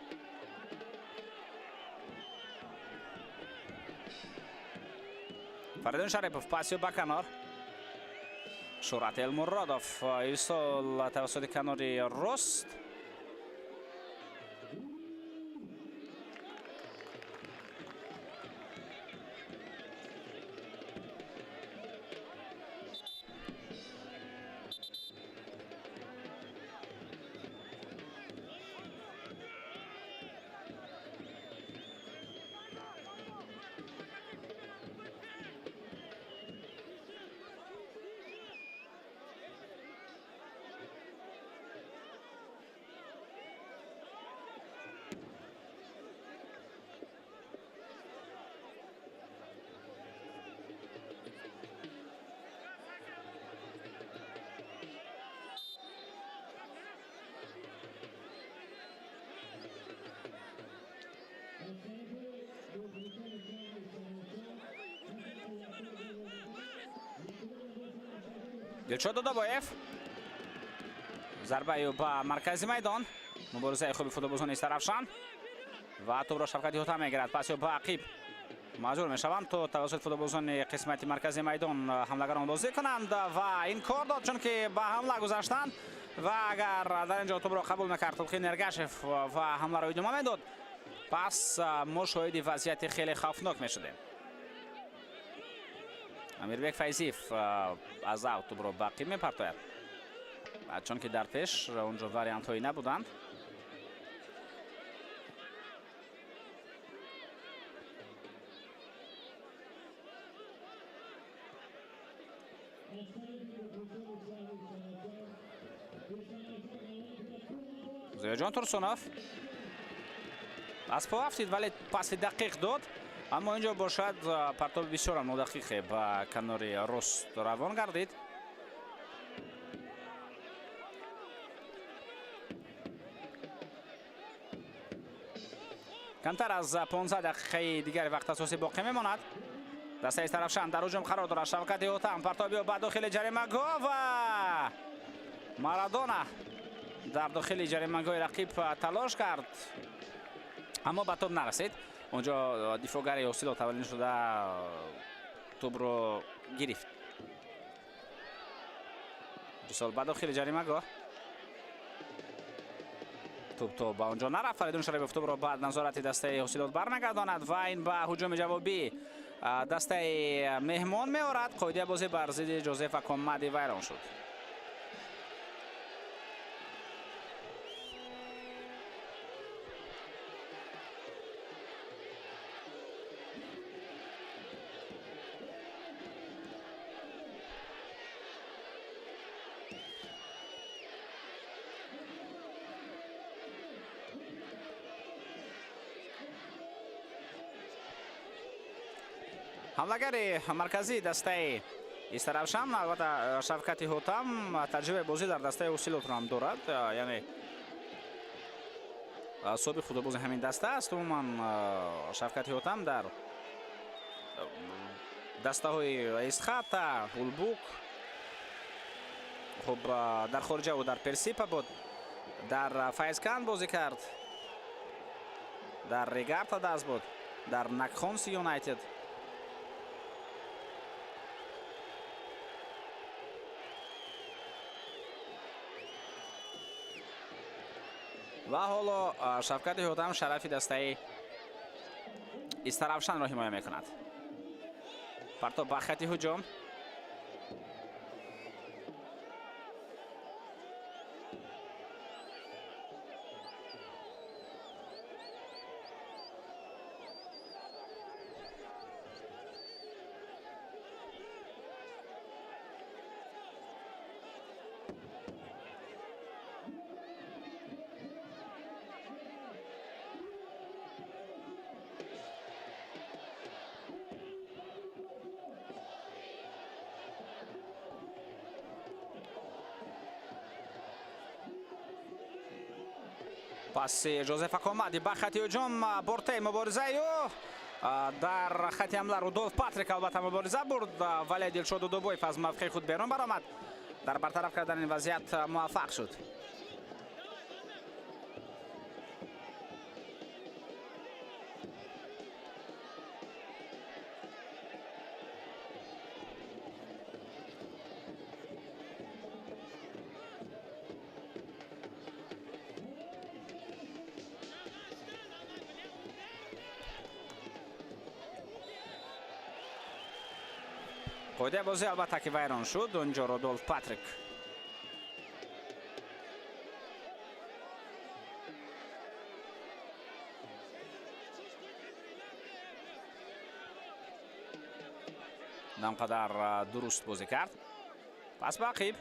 Фаридун Шарипов пасиё ба канор. Шурат Элмуродов ирсол тавассути канори рост. Дилшод Додобоев зарбаи ба маркази майдон муборизаи хуби футболбозони Равшан ва тӯбро Шавкати Ҳутам мегирад. Паси ба Ақиб маҷбур мешаванд то тавассути футболбозони қисмати маркази майдон ҳамлагарон бозӣ конанд ва ин кор дод чунки ба ҳамла гузаштанд ва агар дар инҷо тӯбро қабул мекард Тухин Эргашев ва ҳамларо идома медод пас мо шоҳиди вазъияти хеле хавфнок мешудем. Амирбек Файзиев аз авт тӯбро ба Ақиб мепартояд чунки дар пеш онҷо вариантҳои набуданд. Зояҷон Турсунов аз по афтид вале паси дақиқ дод, аммо инҷо бошад партоби бисёр нодақиқе ба канори рост равон гардид. камтар аз 15 дақиқаи дигари вақт асосӣ боқӣ мемонад. дастаи Равшан дар ҳуҷум қарор дорад. Шавкати Ҳутам партобиё ба дохили ҷаримагоҳ ва Марадона дар дохили ҷаримагоҳи рақиб талош кард, аммо ба тӯб нарасид. онҷо дифогари ҳосилот аввалин шуда тӯбро гирифт. рисол ба дохили ҷаримагоҳ тӯб то ба онҷо нарафт. Фаридун Шарипов тӯбро ба назорати дастаи ҳосилот бармегардонад ва ин ба ҳуҷуми ҷавобӣ дастаи меҳмон меорад. қоидаи бозӣ бар зидди Ҷозеф Акомади вайрон шуд. ҳамлагари марказии дастаи Равшан албатта Шавкати Ҳутам таҷрибаи бозӣ дар дастаи ҳосилотро ҳам дорад, яъне собиқ футболбози ҳамин даста аст. умуман Шавкати Ҳутам дар дастаҳои Исхата, Улбук, хуб дар хориҷаву дар Персипа буд, дар Файзкан бозӣ кард, дар Регарта даст буд, дар Накхонси Юнайтед. ва ҳоло Шавкати Ҳутам шарафи дастаи Равшанро ҳимоя мекунад. партоб ба хати ҳуҷум. پاس جوزف اکومادی با خط هجوم برده مبارزه در خط حمله رودولف پاتریک البته مبارزه برد ولی دلشاد دودوبایف از موقع خود بیرون برآمد در برطرف کردن این وضعیت موفق شد. قاعده بازی البته که ویران شد اونجا رودولف پاتریک نمقدر درست بازی کرد. پس باقیب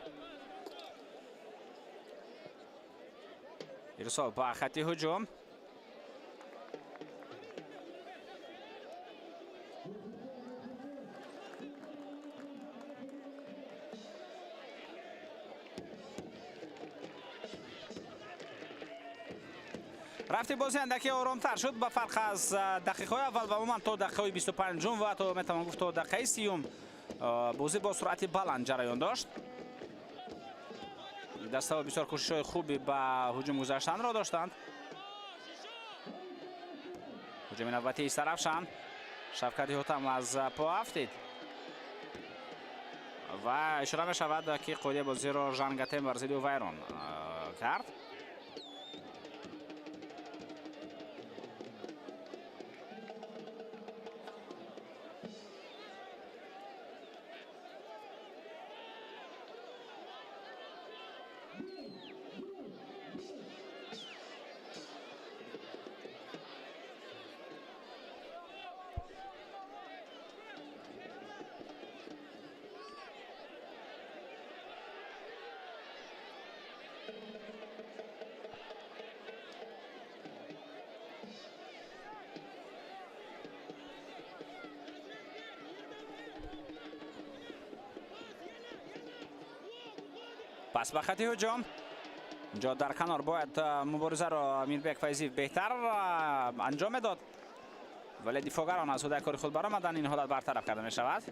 ارسال با خط هجوم رفتی بازی اندکی آرامتر شد با فرق از دقیقه اول و عموما تا دقیقه 25 و تا میتوان گفت تا دقیقه 30 بازی با سرعت بلند جریان داشت. دسته بسیار کوشش‌های خوبی به هجوم گذاشتن را داشتند. هجوم نوبتی ایست رفشن شفقت هوتم از پا افتید و اشاره می شود که قاعده بازی را ژان گاتن ورزیدی و ویران کرد. پس به خط هجوم اینجا در کنار باید مبارزه را میربک فیضی بهتر انجام میداد ولی دفاعگران از حدود کار خود برآمدن. این حالت برطرف کرده می شود.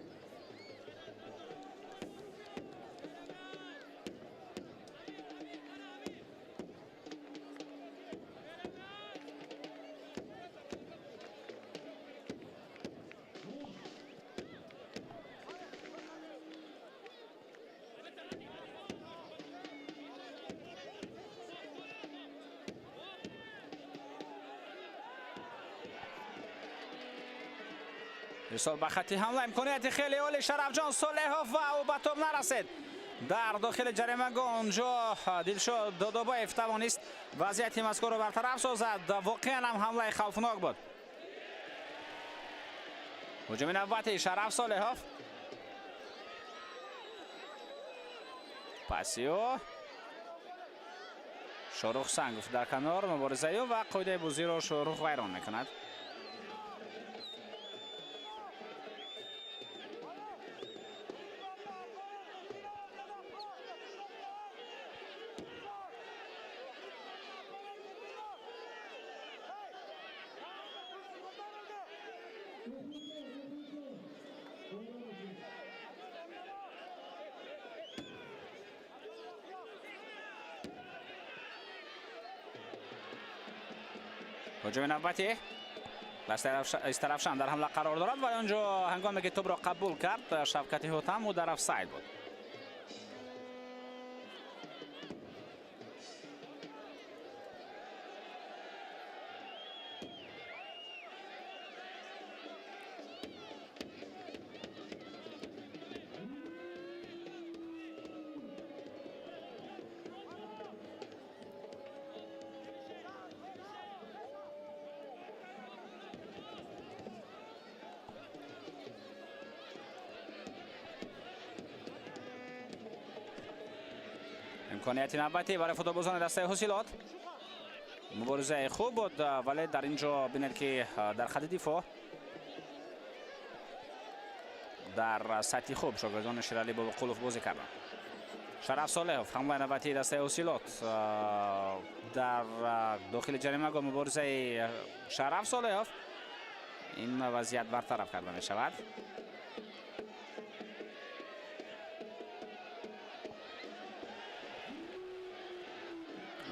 ارسال به خط حمله امکانیت خیلی عالی شرفجان صالحوف و او به توپ نرسید در داخل جریمه گاه. اونجا دلشاد دودوبایف توانست وضعیت مذکور را برطرف سازد. واقعا هم حمله خوفناک بود. هجوم نوبتی شرف صالحوف پاسیو شاروخ سنگوف در کنار مبارزه و قاعده بازی را شاروخ ویران میکند. هجوم نوبتی استرافشان در حمله قرار دارد و اونجا هنگامی که توپ را قبول کرد شفقت هوتم و در افساید بود. امکانیت نوبتی برای فوتبالبازان دسته حاصلات. مبارزه خوب بود ولی در اینجا بینید که در خط دفاع در سطح خوب شاگردان شیرالی با قلوف بازی کردند. شرف صالحوف حمله نوبتی دسته اوسیلوت در داخل جریمه گل مبارزه شرف صالحوف. این وضعیت برطرف کرده می شود.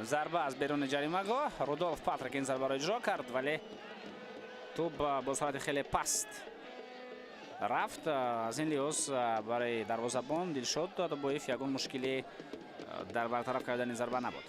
ضربه از بیرون جریمه گاه رودولف پاتریک این ضربه را اجرا کرد ولی توپ با سرعت خیلی پست رفت. از این لحاظ برای دروازه‌بان دلشاد دادبویف یگان مشکلی در برطرف کردن این ضربه نبود.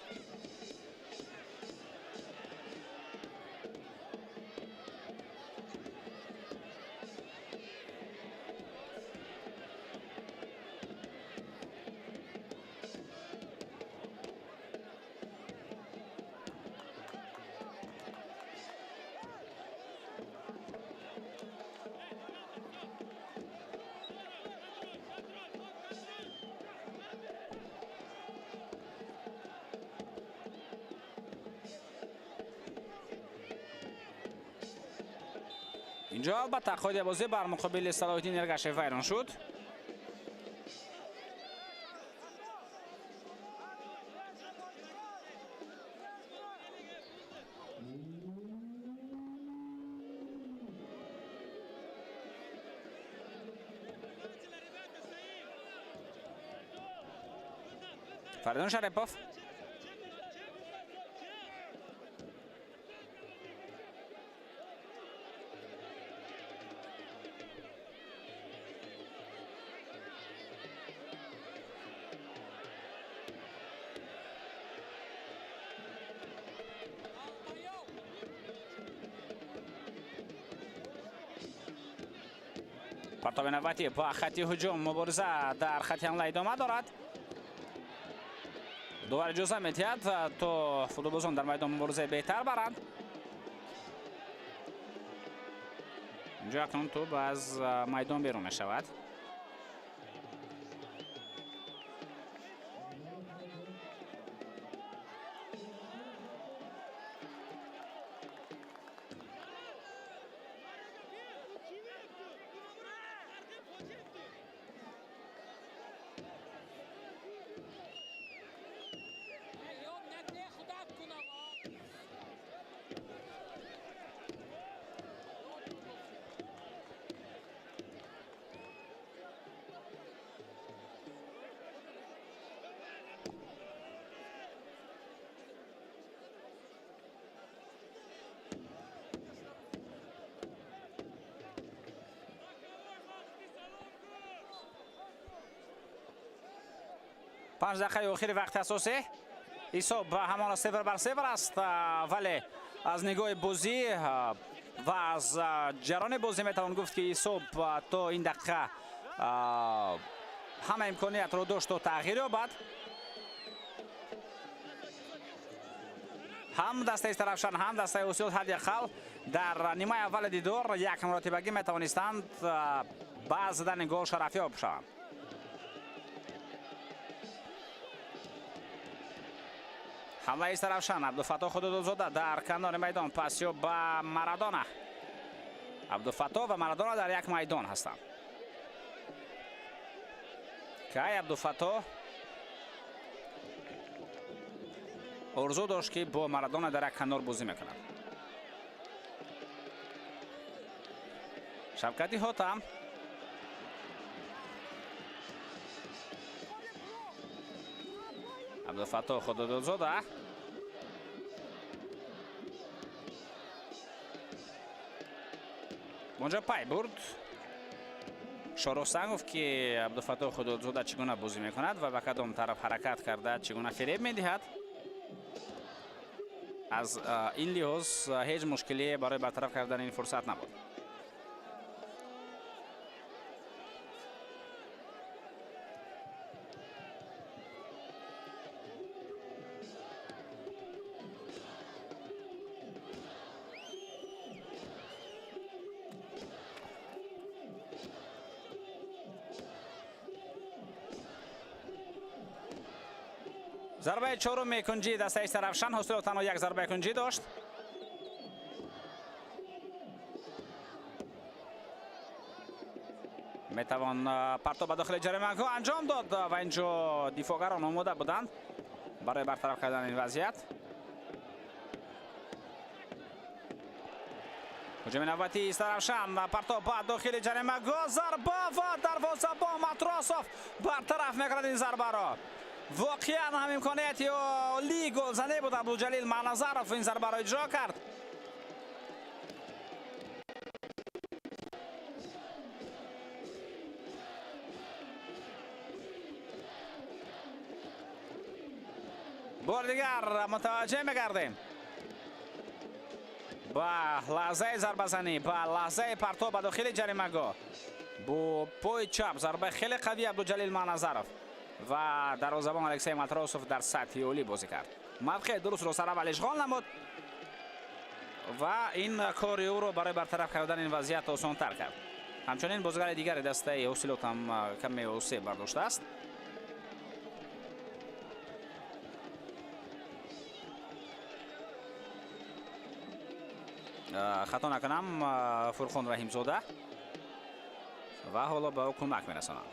اینجا البته خود بازی بر مقابل صلاح الدین ارگش ویران شد. فریدون شریپوف پرتاب نوبتی با خطی هجوم مبارزه در خط حمله ادامه دارد. دوباره اجازه می‌دهد تا فوتبالبازان در میدان مبارزه بهتر برند. اینجا اکنون توپ از میدان بیرون می‌شود. پنج دقیقه اخیر وقت اساسی حساب همان 0-0 است ولی از نگاه بازی و از جریان بازی میتوان گفت که حساب تا این دقیقه همه امکانیت رو داشت و تغییر یابد. هم دسته طرفشان هم دسته اوسیل حداقل در نیمه اول دیدار یک مراتبگی میتوانستند با زدن گل شرفیاب شوند. حمله از طرفشان عبدالفتاح خدادادزاده در کنار میدان پاسیو با مارادونا. عبدالفتاح و مارادونا در یک میدان هستند. که عبدالفتاح آرزو داشت که با مارادونا در یک کنار بازی میکند. شوکتی حاتم عبدالفتاح خدادادزاده اونجا پای برد. شاروخ سنگوف که عبدالفتاح خدادادزاده چگونه بازی میکند و به کدام طرف حرکت کرده چگونه فریب میدهد. از این لحاظ هیچ مشکلی برای برطرف کردن این فرصت نبود. ضربه چهارم کنجی دسته طرفشان حاصل تنها یک ضربه کنجی داشت. میتوان پرتاب به داخل جریمه انجام داد و اینجا دفاعگران آماده بودند برای برطرف کردن این وضعیت. هجوم نوبتی است درفشان، پرتاب به داخل جریمه ضربه و دروازه با ماتروسوف برطرف میکند این ضربه را. واقعا هم امکانیت عالی گلزنی بود عبدالجلیل معنظرف این ضربه را اجرا کرد. بار دیگر متوجه میگردیم با لحظه ضربه زنی، با لحظه پرتاب به داخل جریمه گاه با پای چپ ضربه خیلی قوی عبدالجلیل معنظرف و دروازه‌بان الکسی ماتروسوف در سطح عالی بازی کرد. موقع درست رو سر اول اشغال نمود و این کار او رو برای برطرف کردن این وضعیت آسان تر کرد. همچنین بازیگر دیگر دسته اوسیلوت هم کمی اوسی برداشته است. خطا نکنم فرخان رحیم زاده و حالا به او کمک میرسانند.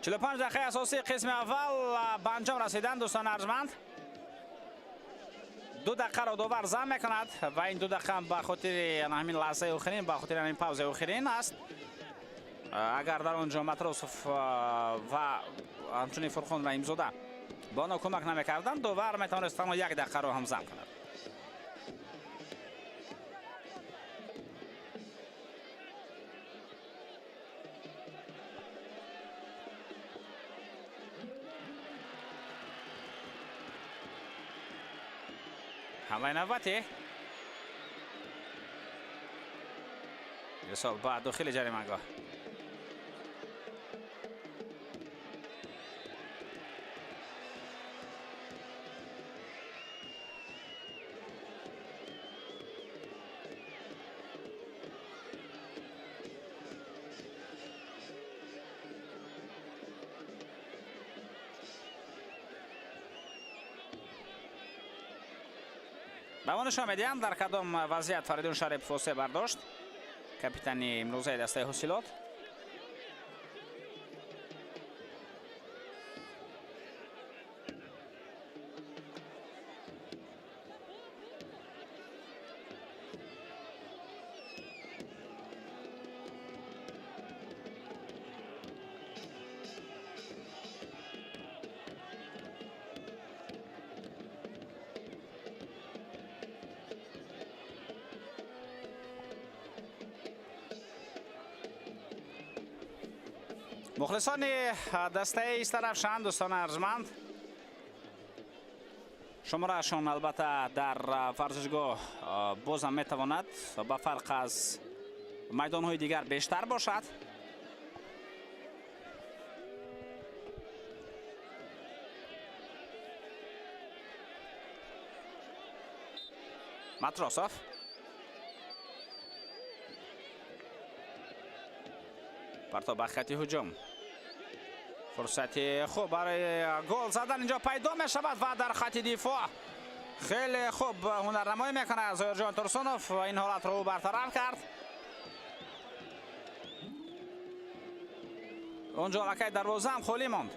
45 دقیقه اساسی قسم اول به انجام رسیدن دوستان ارجمند. 2 دقیقه را داور ضبط میکند و این 2 دقیقه به خاطر همین لحظه آخرین، به خاطر همین پاوز آخرین است. اگر در اونجا ماتروسوف و همچنین فرخان رحیم زاده با آنها کمک نمیکردند داور میتوانست تنها 1 دقیقه را هم ضبط کند. حمله نوبتی ارسال بعد داخل جریمه گاه. به نشان میدهند در کدام وضعیت فریدون شریف فاصله برداشت، کاپیتان امروزه دسته اوسیلوت. مخلصان دسته ایست درفشان دوستان ارجمند، شمارهشان البته در ورزشگاه باز هم میتواند با فرق از میدانهای دیگر بیشتر باشد. ماتروسوف پرتاب به خط هجوم، فرصتی خوب برای گل زدن اینجا پیدا می شود و در خط دفاع خیلی خوب هنرنمایی میکنه زهیر جان ترسونوف و این حالت رو برطرف کرد. اونجا لکه دروازه هم خالی ماند.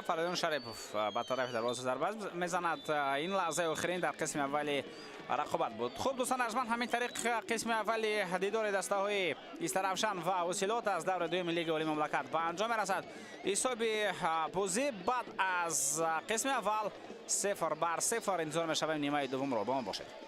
فریدون شریپوف با طرف دروازه ضربه میزند. این لحظه آخرین در قسم اولی رقابت بود. خوب دوستان ارجمند، همین طریق قسم اولی دیدار دسته های استرافشان و اوسیلوت از دور دوم لیگ اولی مملکت به انجام رسد. حساب بازی بعد از قسم اول 0-0 انتظار می‌شویم نیمه دوم رو با ما باشید.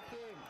Penalty.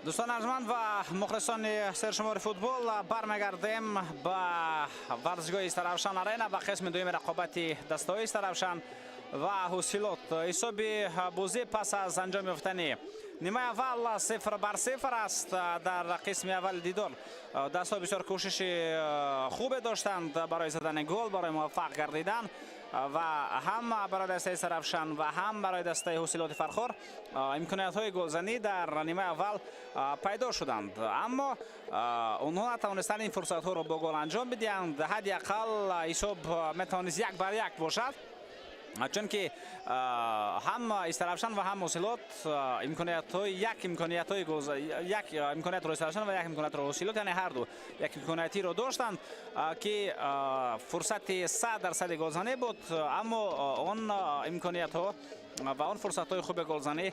دوستان ارجمند و مخلصان سرشمار فوتبال برمیگردیم با ورزشگاه استرافشان آرنا و قسم دوم رقابت دسته‌های استرافشان و حاصلات حساب بازی پس از انجام یافتن نیمه اول 0-0 است. در قسم اول دیدار دسته‌ها بسیار کوشش خوب داشتند برای زدن گل، برای موفق گردیدن و هم برای دسته استرافشان و هم برای دسته حاصلات فرخور امکانیت‌های گلزنی در نیمه اول پیدا شدند، اما اونها نتوانستند این فرصت‌ها را با گل انجام بدهند. حداقل حساب میتوانست 1-1 باشد، چون که هم استرافشان و هم حاصلات امکانیت را استرافشان و یک امکانیت را حاصلات، یعنی هر دو یک امکانیتی را داشتند که فرصت 100% گلزنی بود، اما آن امکانیت ها و آن فرصت های خوب گلزنی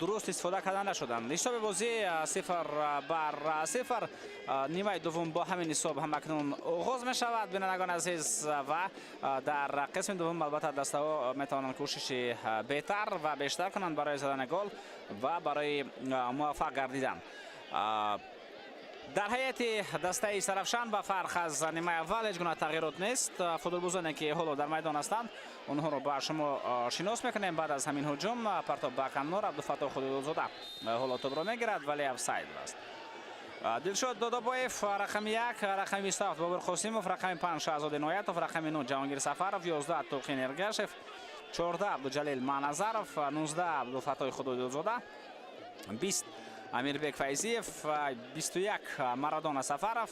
درست استفاده کردن نشدند. حساب بازی 0-0. نیمه دوم با همین حساب هم اکنون آغاز می شود. بینندگان عزیز و در قسم دوم البته دسته ها می توانند کوشش بهتر و بیشتر کنند برای زدن گل و برای موفق گردیدن. در هیئت دسته استرافشان با فرق از نیمه اول هیچ گونه تغییرات نیست. فوتبالبازانی که حالا در میدان هستند اونها رو با شما شناس میکنیم. بعد از همین هجوم پرتاب به کنار عبدالفتاح خدیوزاده حالا توپ را میگیرد ولی افساید است. دلشاد دادابایف رقم 1، رقم 27 بابر قاسیموف، رقم 5 شهزاد عنایتوف، رقم 9 جهانگیر سفرов، 11 توقین ارگشев، 14 عبدالجلیل معنظرов، 19 عبدالفتاح خدیوزاده، 20 امیربек فیضیف، 21 مارادونا سفرов،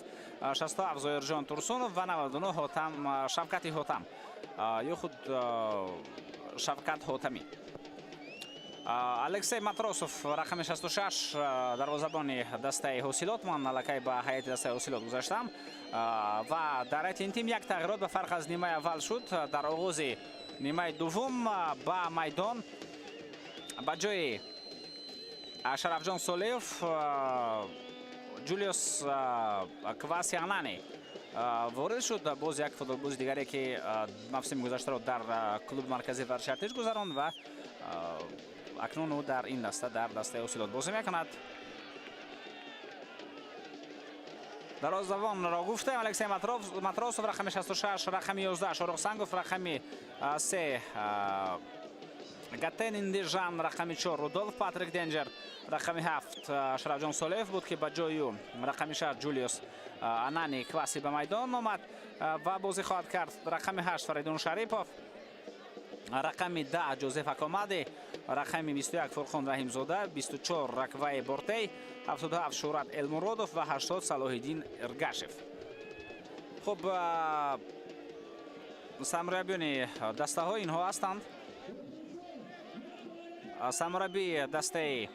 67 زویرجان تورسونов و 99 حاتم شفقت حاتم یا خود شفقت حاتمی. الکسی ماتروسوف رقم 66 دروازه‌بان دسته حاصلات، من الکی به هیئت دسته حاصلات گذاشتم و در این تیم یک تغییرات به فرق از نیمه اول شد. در آغاز نیمه دوم با میدان با جای شرفجان سولیف جولیوس کواسیانانی وارد شد. باز یک فوتبالباز دیگری که موسم گذشته را در کلوب مرکزی ورشرتیج گذراند و اکنون او در این دسته در دسته حاصلات بازی میکند. دروازه‌بان را گفتیم الکسی ماتروسوف رقم 66، رقم 11 شاروخ سنگوف، رقم 3 گاتن ایندیژان، رقم 4 رودولف پاتریک دنجر، رقم 7 شرفجان سولیف بود که با جای او رقم 6 جولیوس انانی کواسی به میدان آمد و بازی خواهد کرد. رقم 8 فریدون شریپوف، رقم 10 جوزف اکامادی، رقم 21 فرخان رحیمزاده، 24 رکوای بورتی، 77 شورت المرادوف و 80 صلاح الدین ارگشев. خب سرمربیان دسته ها اینها هستند. سرمربی دسته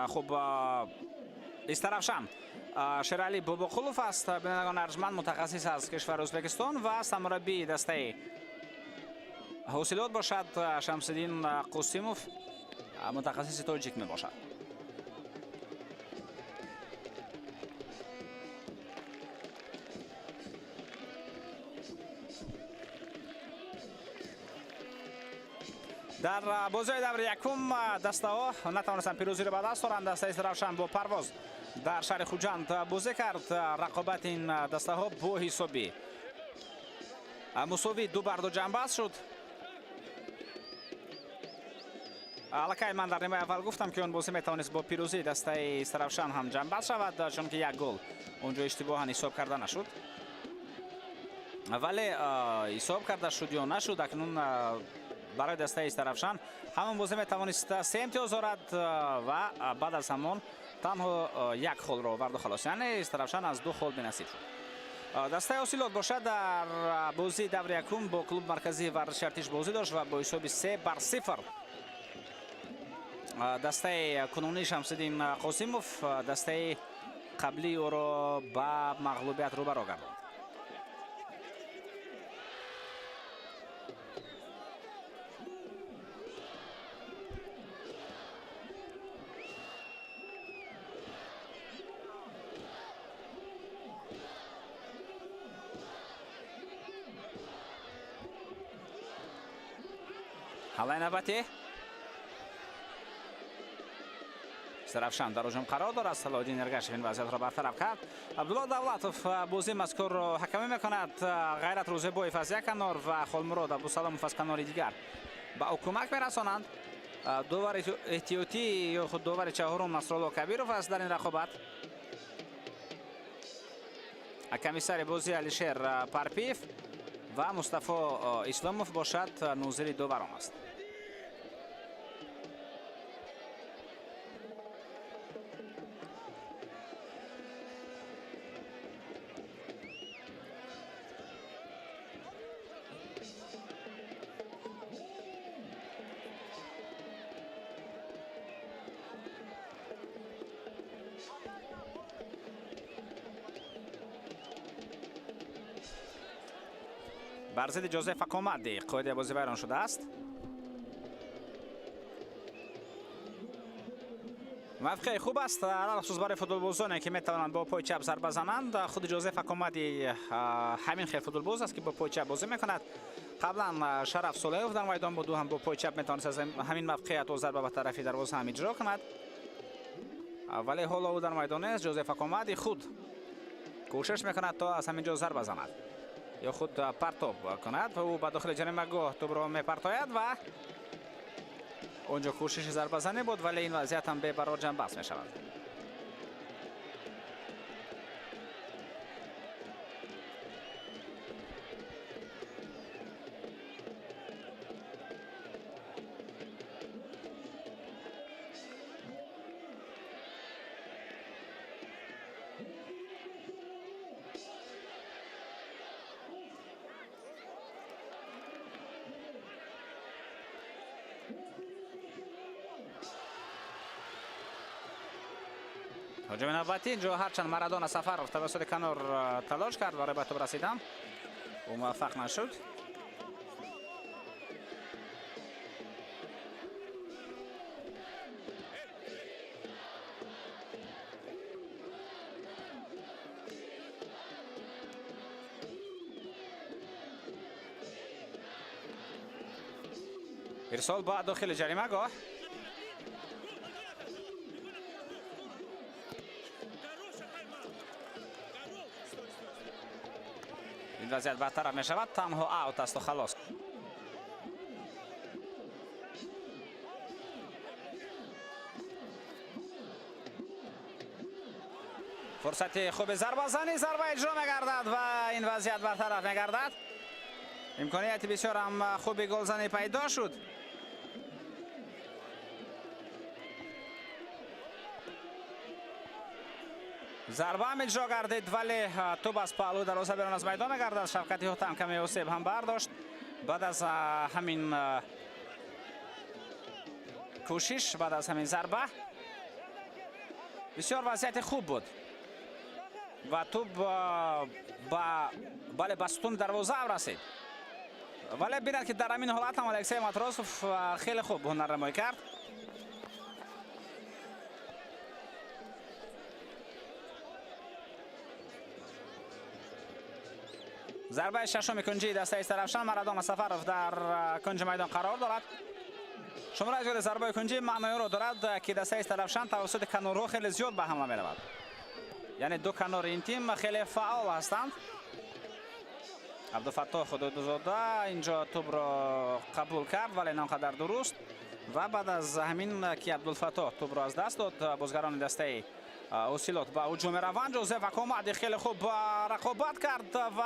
خوب استرافشان شیرعلی باباقولوف است، بینندگان ارجمند متخصص از کشور ازبکستان و سرمربی دسته حوصلات باشد شمس‌الدین قاسموف متخصص تاجیک می باشد. در بازی دور یکم دسته ها نتوانستند پیروزی را به دست آورند. دسته استرافشان با پرواز در شهر خوجند بازی کرد. رقابت این دسته ها با حسابی مساوی 2-2 جنبست شد. الکی من در نیمه اول گفتم که اون بازی میتوانست با پیروزی دسته استرافشان هم جنبست شود، چون که یک گل اونجا اشتباها حساب کرده نشد، ولی حساب کرده شد یا نشد. اکنون برای دسته استرافشان همون بازی میتوانست 3 امتیاز آورد و بعد از همان تنها یک خال را آورد و خلاص، یعنی استرافشان از 2 خال بنصیب شد. دسته حاصلات باشد در بازی دور یکم با کلوب مرکزی ورزش ارتش بازی داشت و با حساب 3-0 دسته کنونی شمس‌الدین قاسموف دسته قبلی او را به مغلوبیت روبرو گرداند. حالا نوبتی استرافشان در هجوم قرار دارد. صلاح‌الدین ارگشیف این وضعیت را برطرف کرد. عبدالله دولتوف بازی مذکور را حکمی میکند. غیرت روزبویف از یک کنار و خالمراد ابوسلاموف از کنار دیگر به او کمک میرسانند. داور احتیاطی یا خود داور چهارم نصرالله کبیروف است در این رقابت. حکمی سر بازی علیشیر پرپیف و مصطفی اسلاموف باشد ناظر داوران است. بر ضد جوزف اکامادی قاعده بازی ویران شده است. موقع خوب است خصوص برای فوتبال بازانی که میتوانند با پای چپ ضربه بزنند. خود جوزف اکامادی همین خیر فوتبال باز است که با پای چپ بازی میکند. قبلا شرف سلیوف در میدان بود و هم با پای چپ میتوانست از همین موقعیت و ضربه به طرفی دروازه هم اجرا کند، ولی حالا او در میدان است. جوزف اکامادی خود کوشش میکند تا از همینجا ضربه بزند یا خود پرتاب کند و او به داخل جریمه گاه توپ را میپرتاید و اونجا کوشش ضربه زنی بود، ولی این وضعیت هم به برابر جنبست می شود. هجوم نوبتی اینجا هرچند مارادونا سفر توسط کنار تلاش کرد برای به توپ رسیدن و موفق نشد. ارسال با داخل جریمه گاه. این وضعیت برطرف می شود، تنها اوت است و خلاص. فرصت خوب ضربه زنی، ضربه اجرا می گردد و این وضعیت برطرف می گردد. امکانیت بسیار هم خوب گل زنی پیدا شد. зарба هم اجرا گردید ولی توپ از پالو دروازه بیرون از میدان گردید. شفقتی حاتم کمی آسیب هم برداشت. بعد از همین کوشش، بعد از همین ضربه بسیار وضعیت خوب بود و توپ بله بستون دروازه رسید. ولی بینید که در همین حالت هم الکسی ماتروسوف خیلی خوب هنرنمایی کرد. ضربه ششم کنجی دسته استرافشان مردم سفرов در کنج میدان قرار دارد. شماره اجازه ضربه کنجی معنی رو دارد که دسته استرافشان توسط کنارها خیلی زیاد به حمله می‌رود. یعنی دو کنار این تیم خیلی فعال هستند. عبدالفتاح خدادوزاده اینجا توپ را قبول کرد ولی ناقدر درست و بعد از همین که عبدالفتاح توپ را از دست داد، بازیگران دسته اوسیلوت با هجوم روان جوزف اکومادی خیلی خوب رقابت کرد و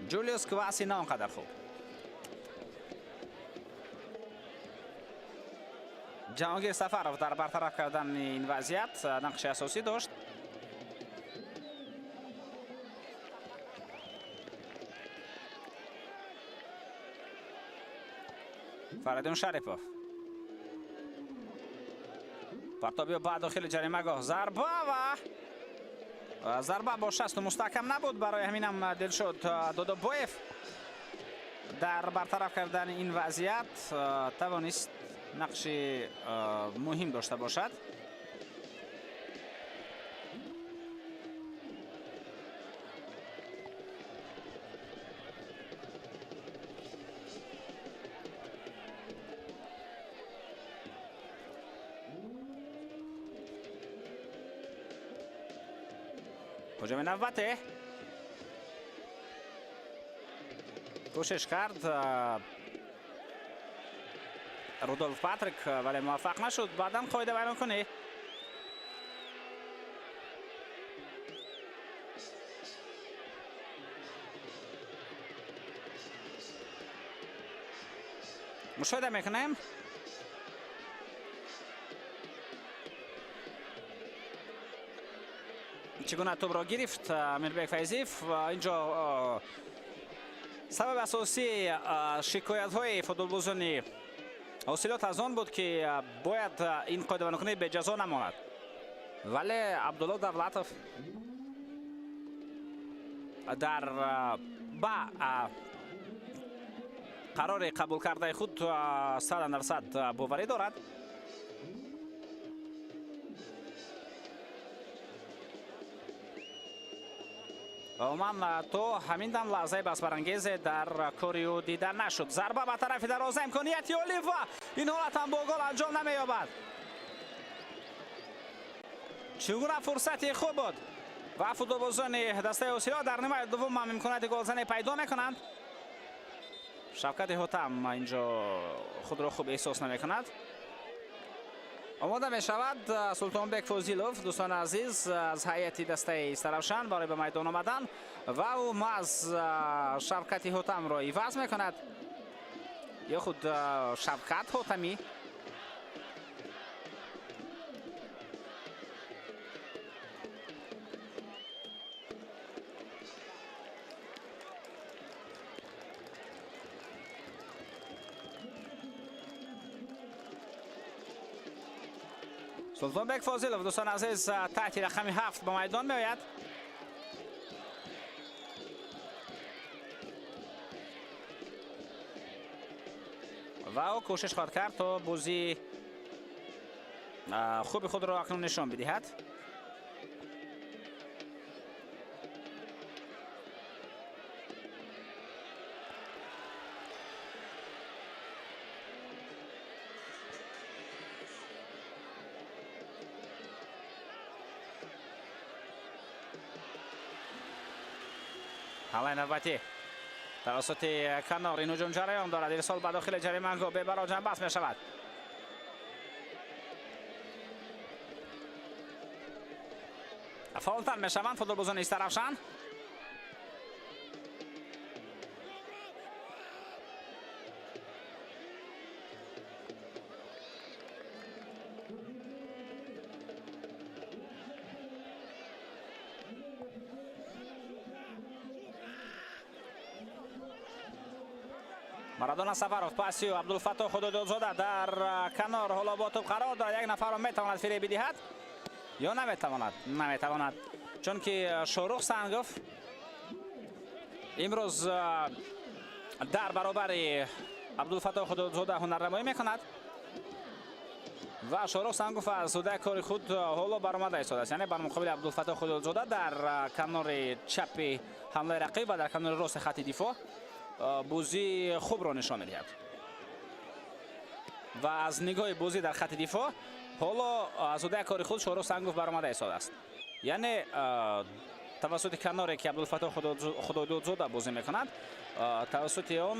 جولیوس کواسی ناقدر خوب. جهانگیر سفرov در برطرف کردن این وضعیت نقش اساسی داشت. فریدون شریفov پرتابی بعد داخل جریمه گاه ضربه و ضربه با شست مستحکم نبود. برای همین هم دل شد دودوبویف در برطرف کردن این وضعیت توانست نقش مهم داشته باشد. هجوم نوبته کوشش کرد رودولف پاتریک ولی موفق نشد. بعداً قاعده بیان کنه. مشاهده میکنیم چگونه توپ را گرفت امیربک فیضیف. اینجا سبب اساسی شکایت های فوتبالبازان اوسیلوت از آن بود که باید این قاعده بیان کنه به جزا نماند ولی عبدالله دولتوف در قرار قبول کرده خود 100% باوری دارد. عموما تو همین دم لحظه بس برانگیز در کوریو دیده نشد. ضربه به طرف دروازه امکانیتی اولیوا این حالت هم با گل انجام نمییابد. چگونه فرصتی خوب بود و فوتبالبازان دسته اوسیلوت در نیمه دوم هم امکانات گلزنی پیدا میکنند. شفقت حاتم اینجا خود را خوب احساس نمیکند. آماده می شود سلطانبک فوزیلوف دوستان عزیز از هیئت دسته استرافشان برای به میدان آمدن و او از شفقت حاتم را عوض می کند یا خود شفقت حاتمی. سلطانبک فاضلوف دوستان عزیز تحت رقم 7 به میدان می آید. و او کوشش خواهد کرد تا بازی خوب خود را اکنون نشان بدهد. حمله نوبتی توسط کنار این هجوم جریان دارد. ارسال به داخل جریمه به برای جنب بس می شود. فاولتر می شوند فوتبالبازان استرافشان. марадона сафаров пасио абдулфатто худудилзода дар канор ҳоло бо тӯб қарор дорад. Як нафарро метавонад фиреб бидиҳад ё наметавонад? Наметавонад, чунки Шорух Сангов имрӯз дар баробари абдулфатто худудилзода ҳунарнамоӣ мекунад ва Шорух Сангов аз удаи кори худ ҳоло баромада истодааст. Яъне бар муқобили Абдулфатто Худудилзода дар канори чапи ҳамлаи рақиб ва дар канори рости хатти дифоъ бозии хубро нишон медиҳад. Ва аз нигоҳи бозӣ дар хатти дифоъ ҳоло аз удаи кори худ Шорух Сангов баромада истодааст. Яъне тавассути каноре ки Абдулфатто Худудилзода бозӣ мекунад, тавассути он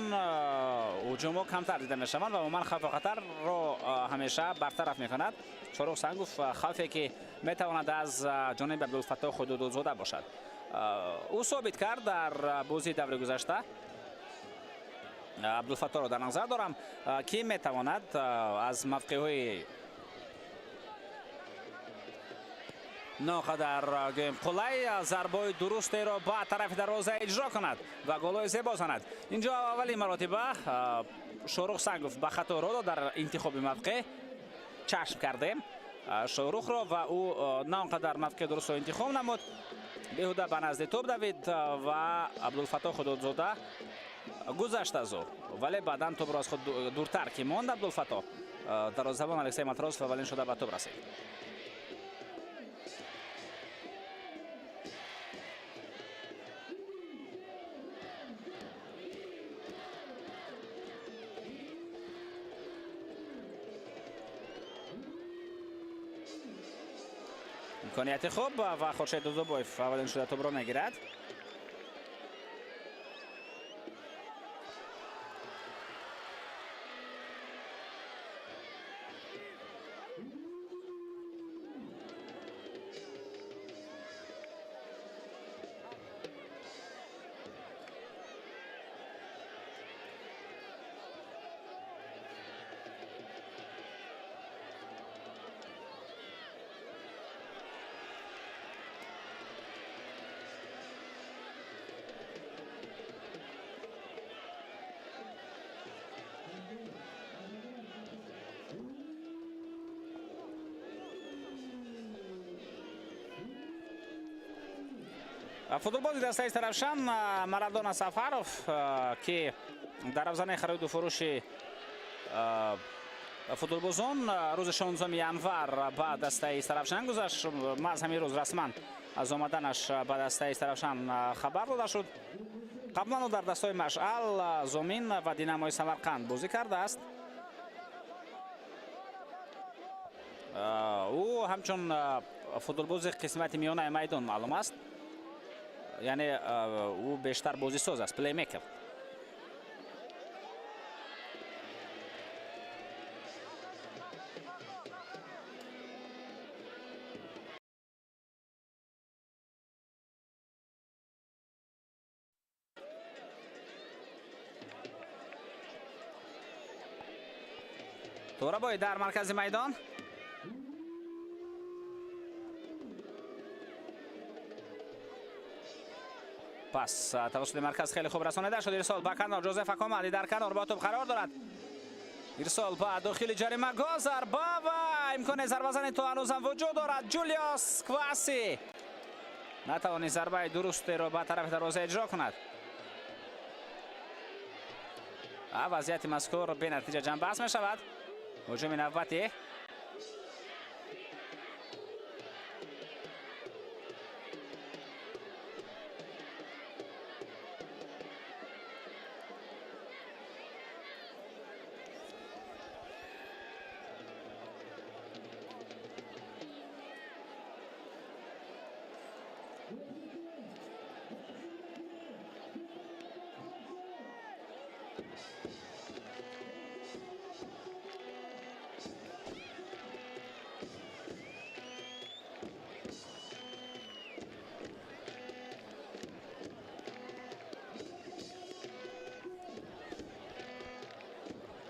ҳуҷумҳо камтар дида мешаванд ва умуман хавфу хатарро ҳамеша бартараф мекунад Шорух Сангов, хавфе ки метавонад аз ҷониби Абдулфатто Худудилзода бошад. ӯ собит кард дар бозии даври гузашта. Абдулфатторо дар назар дорам, ки метавонад аз мавқеъҳои ноқадар гӯем қулай зарбои дурустеро ба тарафи дарвоза иҷро кунад ва голҳои зебо занад. Инҷо аввалин маротиба Шорух Сангов ба хато рӯ дод дар интихоби мавқеъ. Чашм кардем Шорухро ва ӯ на он қадар мавқеъ дурустро интихоб намуд. Беҳуда ба назди тӯб давид ва Абдулфатто Худудилзода гузашт аз ӯ, вале баъдан тӯбро аз худ дуртар ки монд Абдулфатто, дарвозабон Алексей Матросов аввалин шуда ба тӯб расид. имконияти хуб ва Хуршед Дудубоев аввалин шуда тӯбро мегирад. футболбози дастаи Тарафшан Марадона Сафаров ки дар равзанаи хариду фурӯши футболбозон рӯзи 16 январ ба дастаи Тарафшан гузашт. маъз ҳамин рӯз расман аз омаданаш ба дастаи Тарафшан хабар дода шуд. қаблан ӯ дар дастаи Машъал, Зомин ва Динамои Самарқанд бозӣ кардааст. ӯ ҳамчун футболбози қисмати миёнаи майдон маълум аст. яъне ӯ бештар бозисоз аст, плеймекер. То'рабой дар маркази майдон. پس توسط مرکز خیلی خوب رسانیده شد. ارسال با کنار جوزف اکامادی در کنار با توپ قرار دارد. ارسال با داخل جریمه ضربه و امکان ضربه زنی تو هنوزم وجود دارد. جولیوس کواسی نتوانی ضربه درستی رو به طرف دروازه اجرا کند. وضعیت مذکور به نتیجه جنب بحث می شود. هجوم نوبتی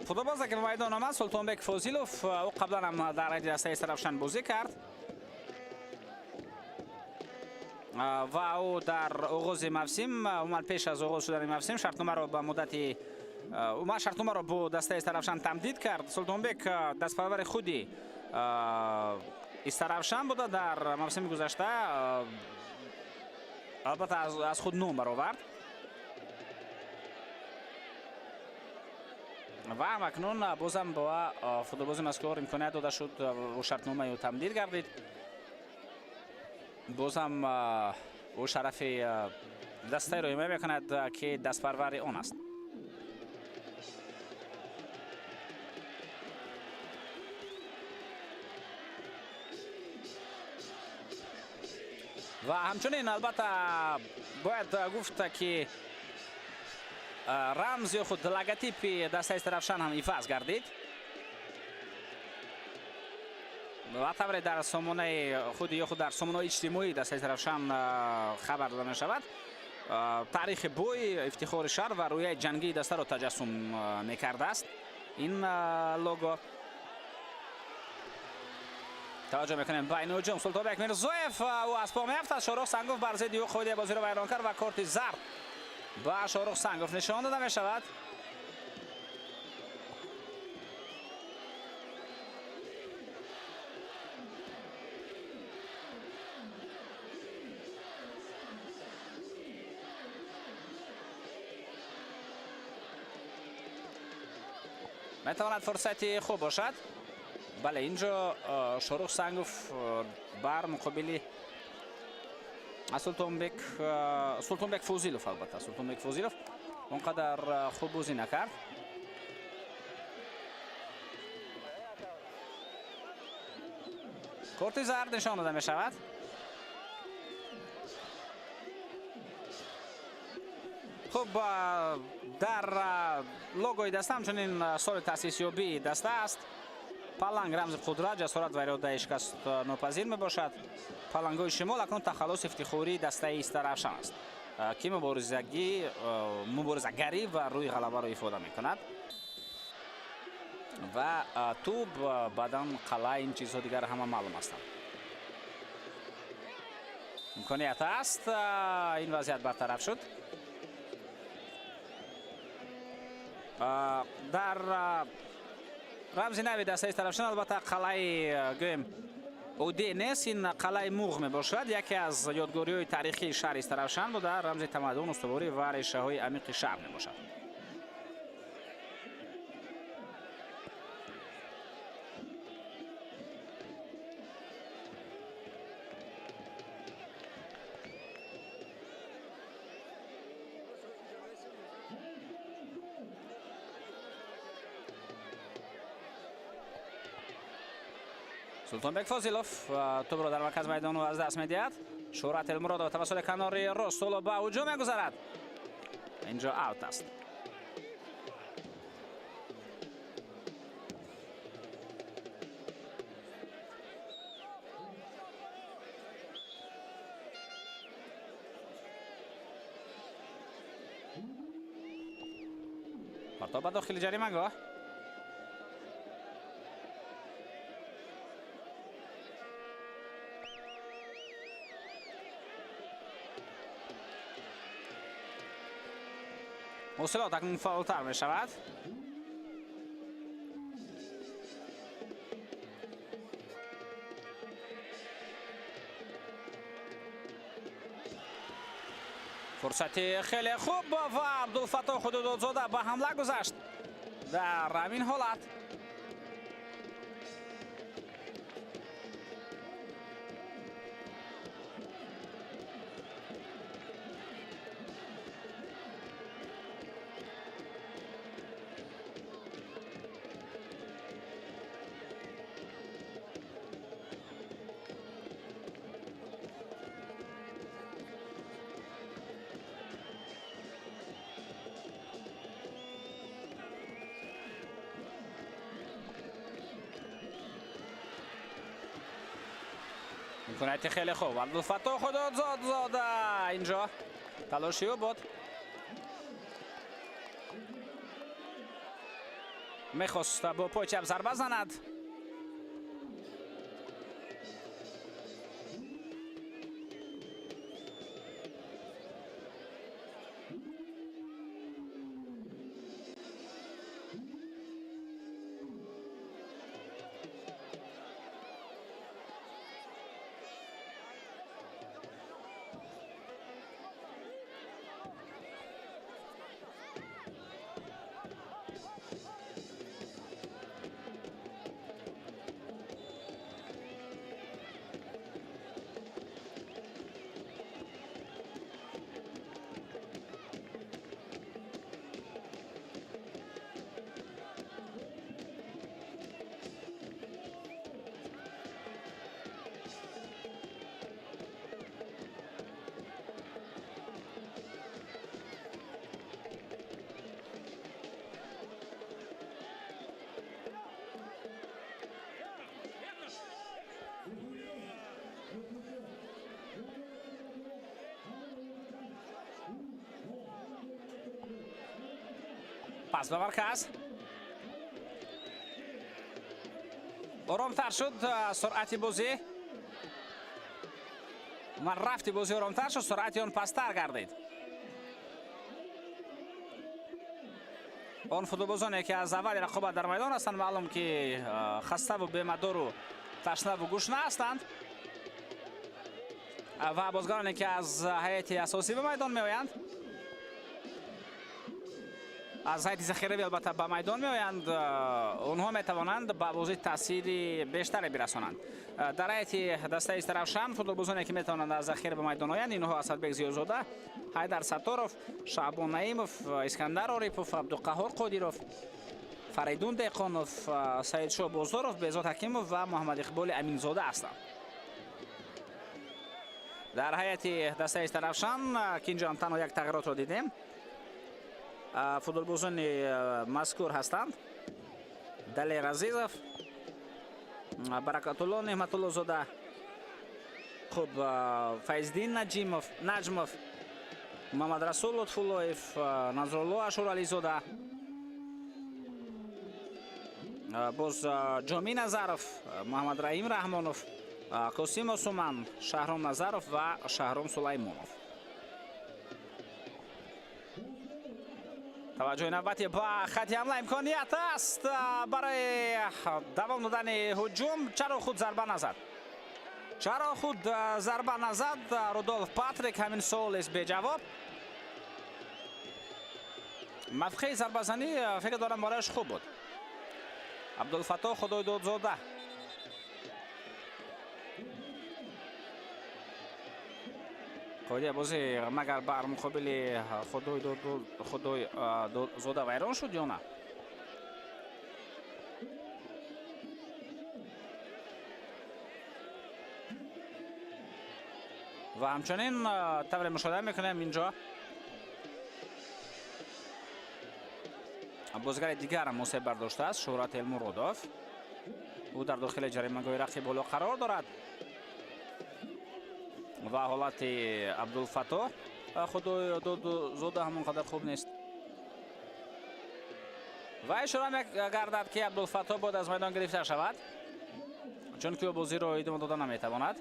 فوتبالباز که به میدان آمد سلطانبک فوزیلوف او قبلا هم در دسته طرفشان بازی کرد و او در آغاز موسم اومد پیش از آغاز شدن موسم شرطنامه را به مدت اومد شرطنامه را با دسته استرافشان تمدید کرد. سلطانبک دستپرور خودی استرافشان بوده در موسم گذشته، البته از خود نام برآورد و اکنون بازم با فوتبالبازی مذکور امکانیت داده شد و شرطنامه او تمدید گردید. بازم او شرف دسته را حمایت میکند که دستپرور آن است. و همچنین البته باید گفت که رمز یا خود لگاتیپ دسته استرافشان هم حفظ گردید و طبعا در سامانه خود یا خود در سامانه اجتماعی دسته استرافشان خبر داده می شود. تاریخ بوی، افتخار شهر و رویه جنگی دسته را تجسم می کرده است. این لوگو توجه میکنیم بین هجوم سلطانبک میرزویف و از پا میافت. شاروخ سنگوف بر ضد او خودی بازی را ویران کرد و کارت زرد با شاروخ سنگوف نشان داده می شود. میتواند فرصتی خوب باشد. بله اینجا شاروخ سنگوف بر مقابلی سلطانبک فوزیلوف، البته سلطانبک فوزیلوف اونقدر خوب بازی نکرد. کارت زرد نشان داده می شود. خب در لوگوی دسته همچنین سال تأسیس یابی دسته است. پلنگ رمز قدرت، جسارت و اراده شکست ناپذیر می باشد. پلنگ‌های شمال اکنون تخلص افتخاری دسته استرافشان است که مبارزه‌گری و روی غلبه را ایفاده می کند و توپ، بدن، قلعه، این چیزها دیگر همه معلوم هستند. امکانیت است. این وضعیت برطرف شد. در رمز نوی دسته استرافشان البته قلعه گویم اوده نیست، این قلعه موغ می باشد. یکی از یادگاری های تاریخی شهر استرافشان بوده. رمز تمدن، استواری و ریشه های عمیق شهر می باشد. سلطانبک فاضلوف توپ را در مرکز میدان از دست میدهد. شهرت المراد توسط کنار راست به هجوم میگذرد. اینجا اوت است. پرتاب به داخل جریمه‌گاه. حاصلات اکنون فعالتر می شود. فرصتی خیلی خوب و عبدالفتاح خدادادزاده به حمله گذشت در همین حالت. امکانیت خیلی خوب. عبدالفتاح خدادادزاده اینجا تلاشی او بود. میخواست با پای چپ ضربه زند. پس به مرکز آرامتر شد سرعت بازی من رفتی بازی آرامتر شد سرعت آن پستر گردید آن فوتبالبازانی که از اول رقابت در میدان هستند معلوم که خسته و بی‌مدار و تشنه و گشنه هستند و بازیکنانی که از هیئت اساسی به میدان میآیند از هیئت ذخیره البته به میدان میآیند اونها میتوانند به بازی تاثیر بیشتری برسانند در هیئت دسته استرافشان فوتبالبازانی که میتوانند از ذخیره به میدان آیند اینها اسدبек زیازاده حیدر ستارов شعبان نعیمов اسکندر عارفov عبدالقهار قادرov فریدون دیقانov سعیدشاه بازارov بهزاد حکیمov و محمد اقبال امینزاده هستند در هیئت دسته استرافشان که اینجا هم تنها یک تغییرات را دیدیم فوتبالبازان مذکور هستند دلیر عزیزов برکت الله نعمت الله زاده خب فیضدین نجمов محمد رسول لطفاللهیف نظرالله اشورعلی زاده باز جامی نظرов محمد رحیم رحمانov قاسم осман شهرام نظرов و شهرام سلیمانov توجه نوبتی با خط حمله امکانیت است برای دوام دادن هجوم چرا خود ضربه نزد رودولف پاتریک همین سوال است به جواب موقع ضربه زنی فکر دارم برایش خوب بود عبدالفتاح خدای دادزاده قاعده بازی مگر بر مقابل خدای زاده ویران شد یا نه و همچنین طور مشاهده میکنیم اینجا بازیگر دیگر هم مصیب برداشته است شهرت المرادov او در داخل جریمه‌گاه رقیب بالا قرار دارد و حالت عبدالفتاح خدای زاده همانقدر خوب نیست و اشاره گردد که عبدالفتاح باید از میدان گرفته شود چون که بازی را ادامه دادن نمیتواند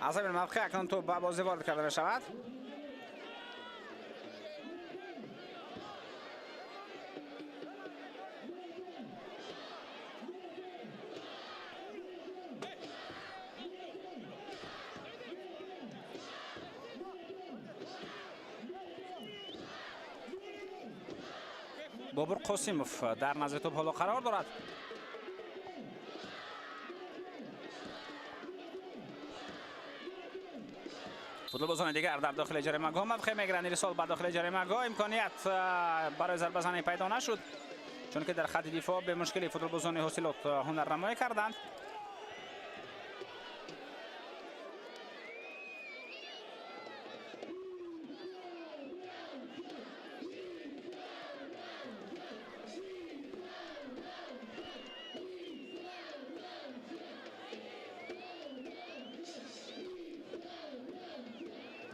از این موقع اکنون تو با بازی وارد کرده شود بابر قاسمov در نزد توپ حالا قرار دارد فوتبالبازان دیگر در داخل جریمه‌گاه موقع میگیرند ارسال به داخل جریمه‌گاه امکانیت برای ضربه زنی پیدا نشد چون که در خط دفاع به مشکلی فوتبالبازان حاصلات هنرنمایی کردند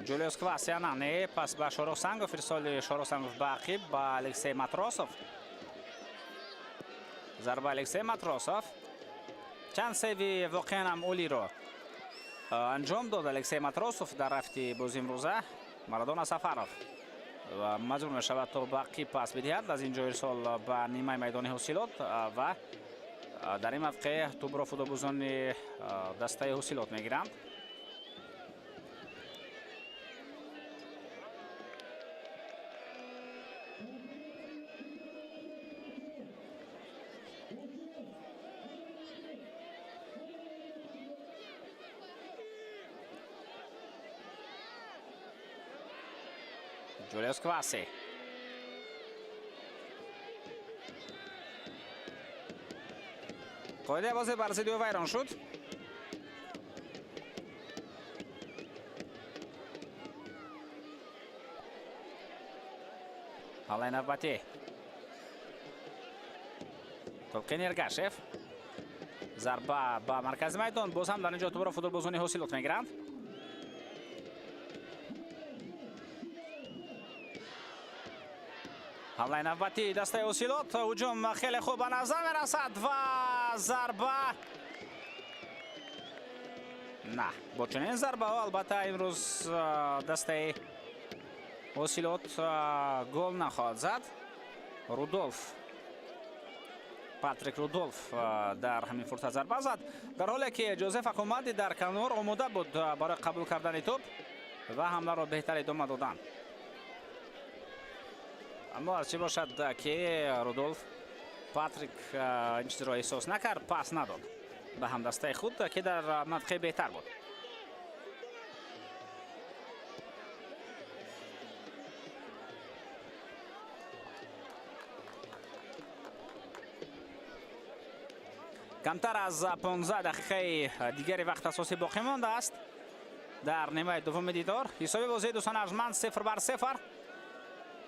جولیوس کвасяна پس به شاروخ سنگوف ارسال شاروخ سنگوف به عقب به الکسی ماتروسوف ضربه الکسی ماتروسوف چند سیوی واقعا هم اولی را انجام داد الکسی ماتروسوف در رفت بازی امروزه مارادونا سفروف و مجبور می شود تا به عقب پس بدهد از اینجا ارسال به نیمه میدان حاصلات و در این موقع توپ را فوتبالبازان دسته حاصلات میگیرند جولیوس کواسی. قاعده بازی بر ضد او ویران شد. حالا نوبتی توبکین ارگاشف. ضربه با مرکز میدان. باز هم در اینجا دوباره فوتبالبازان حاصلات میگیرند. حالا نوبتی دسته حاصلات. هجوم خیلی خوب به نظر میرسد و ضربه نه. با چنین ضربه البته امروز دسته حاصلات گل نخواهد زد. رودولف پاتریک رودولف در همین فرصت ضربه زد، در حالی که جوزف اکومادی در کنار آماده بود برای قبول کردن توپ و حمله را بهتر ادامه دادن. اما چی باشد که رودولف پاتریک این چیز را احساس نکرد، پاس نداد به هم دسته خود که در منطقه بهتر بود. کمتر از 15 دقیقه دیگری وقت اساسی باقی مانده است در نیمه دوم دیدار. حساب بازی دوستان ارجمند 0-0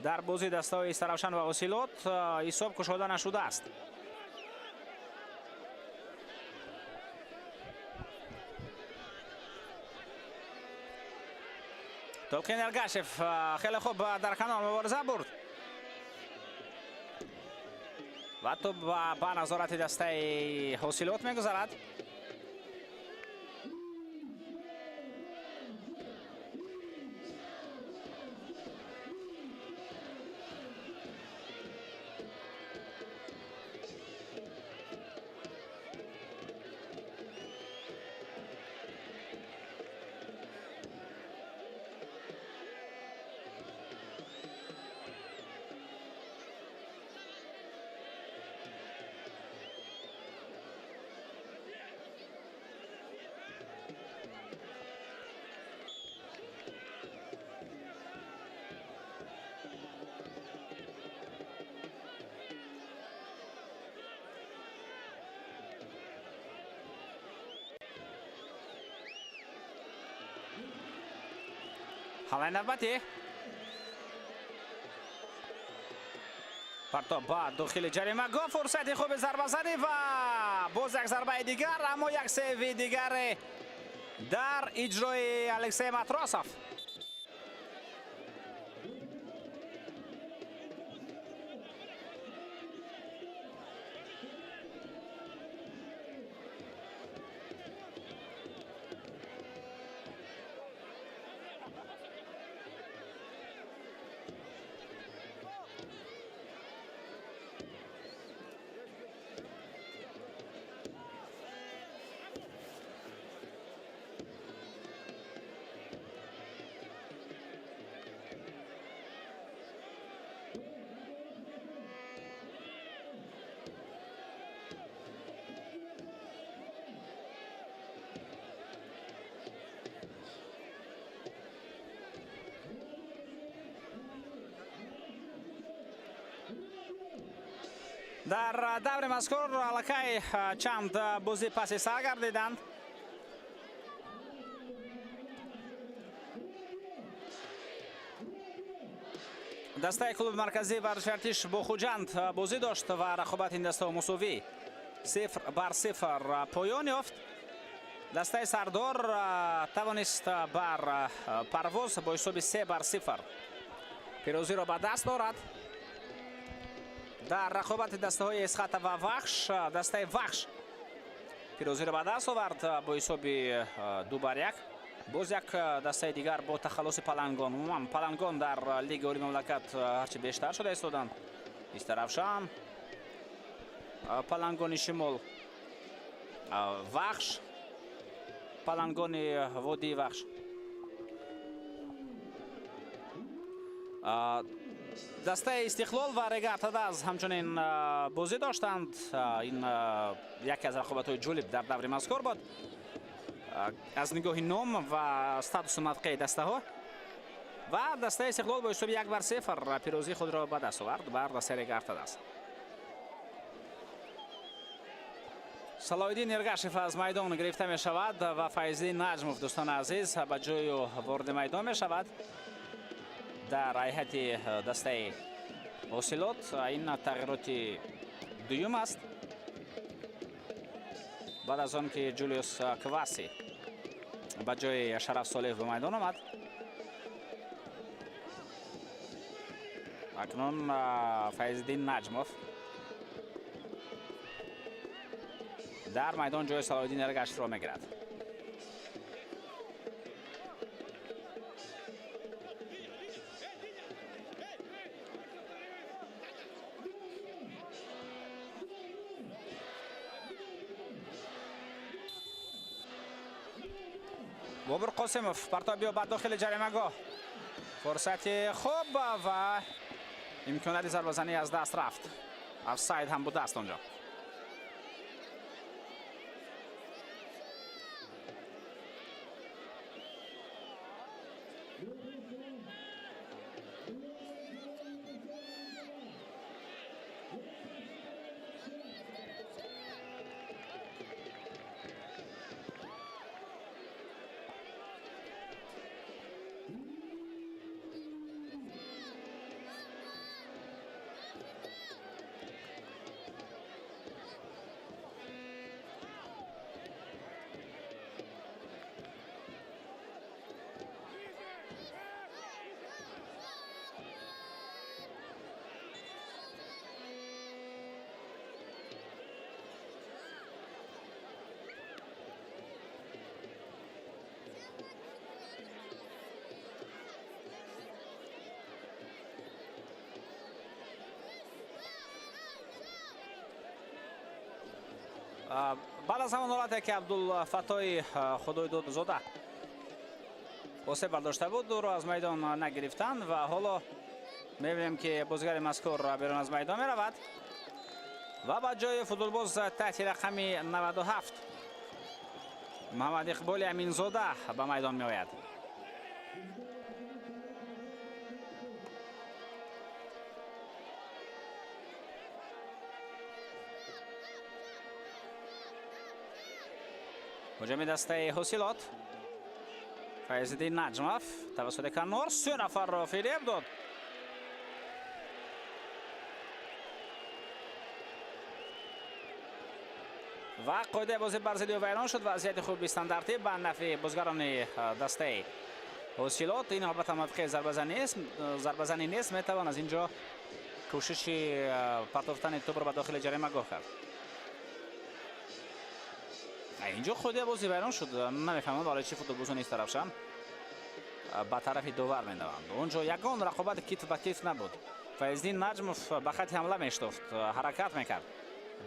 در بازی دسته‌های استرافشان و حاصلات حساب گشوده نشده است. توبکین ارگاشف خیلی خوب در کنار مبارزه برد و توپ به نظارت دسته حاصلات میگذارد. حالا نوبتی پرتاب با داخل جریمه گاه فرصتی خوب ضربه زدی و باز یک ضربه دیگر، اما یک سیو دیگر در اجرای الکسی ماتراسوف. در دور مذکور علاقه چند بازی پس سر گردیدند. دسته کلوب مرکزی ورزش ارتش با خوجند بازی داشت و رقابت این دسته مساوی 0-0 پایان یافت. دسته سردار توانست بر پرواز با حساب 3-0 پیروزی را به دست دارد. در رقابت دسته های اسخط و وخش، دسته وخش پیروزی را به دست آورد با حساب 2-1. باز یک دسته دیگر با تخلص پلنگان، پلنگان در لیگ اولی مملکت هرچی بیشتر شده ایستادند. استرافشان، پلنگان شمال وخش، پلنگان وادی وخش. دسته استقلال و رگاتاداز همچنین بازی داشتند. این یکی از رقابت‌های جالب در دور مذکور بود از نگاه نام و استاتوس منطقه دسته ها. و دسته استقلال با اسلوب 1-0 پیروزی خود را به دست آورد بر دسته گرفتد است. صلاح‌الدین ارگاشف از میدان گرفته می شود و فیض‌الدین نجموف دوستان عزیز به جای وارد میدان می شود در هیئت دسته اوسیلوت. این تغییرات دوم است بعد از آن که جولیوس کواسی به جای شرف صالح به میدان آمد. اکنون فیض‌الدین نجموف در میدان جای صلاح‌الدین ارگاشف را میگیرد. بابر قاسموف پرتاب به داخل جریمه‌گاه. فرصت خوب و امکانات ضربه‌زنی از دست رفت. آفساید هم بود است اونجا. بعد از همان حالتی که عبدالفتاح خدایدادزاده آسیب برداشته بود دو را از میدان نگرفتند و حالا میبینیم که بازیگر مذکور بیرون از میدان میرود و با جای فوتبالباز تحت رقم 97 محمد اقبال امینزاده به میدان میآید. هجوم دسته اوسیلوت. فیض‌الدین نجموف توسط کنار 3 نفر را فریب داد. و قاعده بازی برزیلی ویران شد. وضعیت خوب استانداردی به نفع بازیگران دسته اوسیلوت. این البته موقع ضربه‌زنی نیست. میتوان از اینجا کوشش پرتافتن توپ را به داخل جریمه‌گاه کرد. اینجا خود بازی ویران شد. نمیفهمم برای چی فوتبالبازان این طرفشان به طرف دوور می‌دوند. اونجا یگان رقابت کیف به کیف نبود. فیض‌الدین نجموف به خط حمله میشتافت، حرکت میکرد،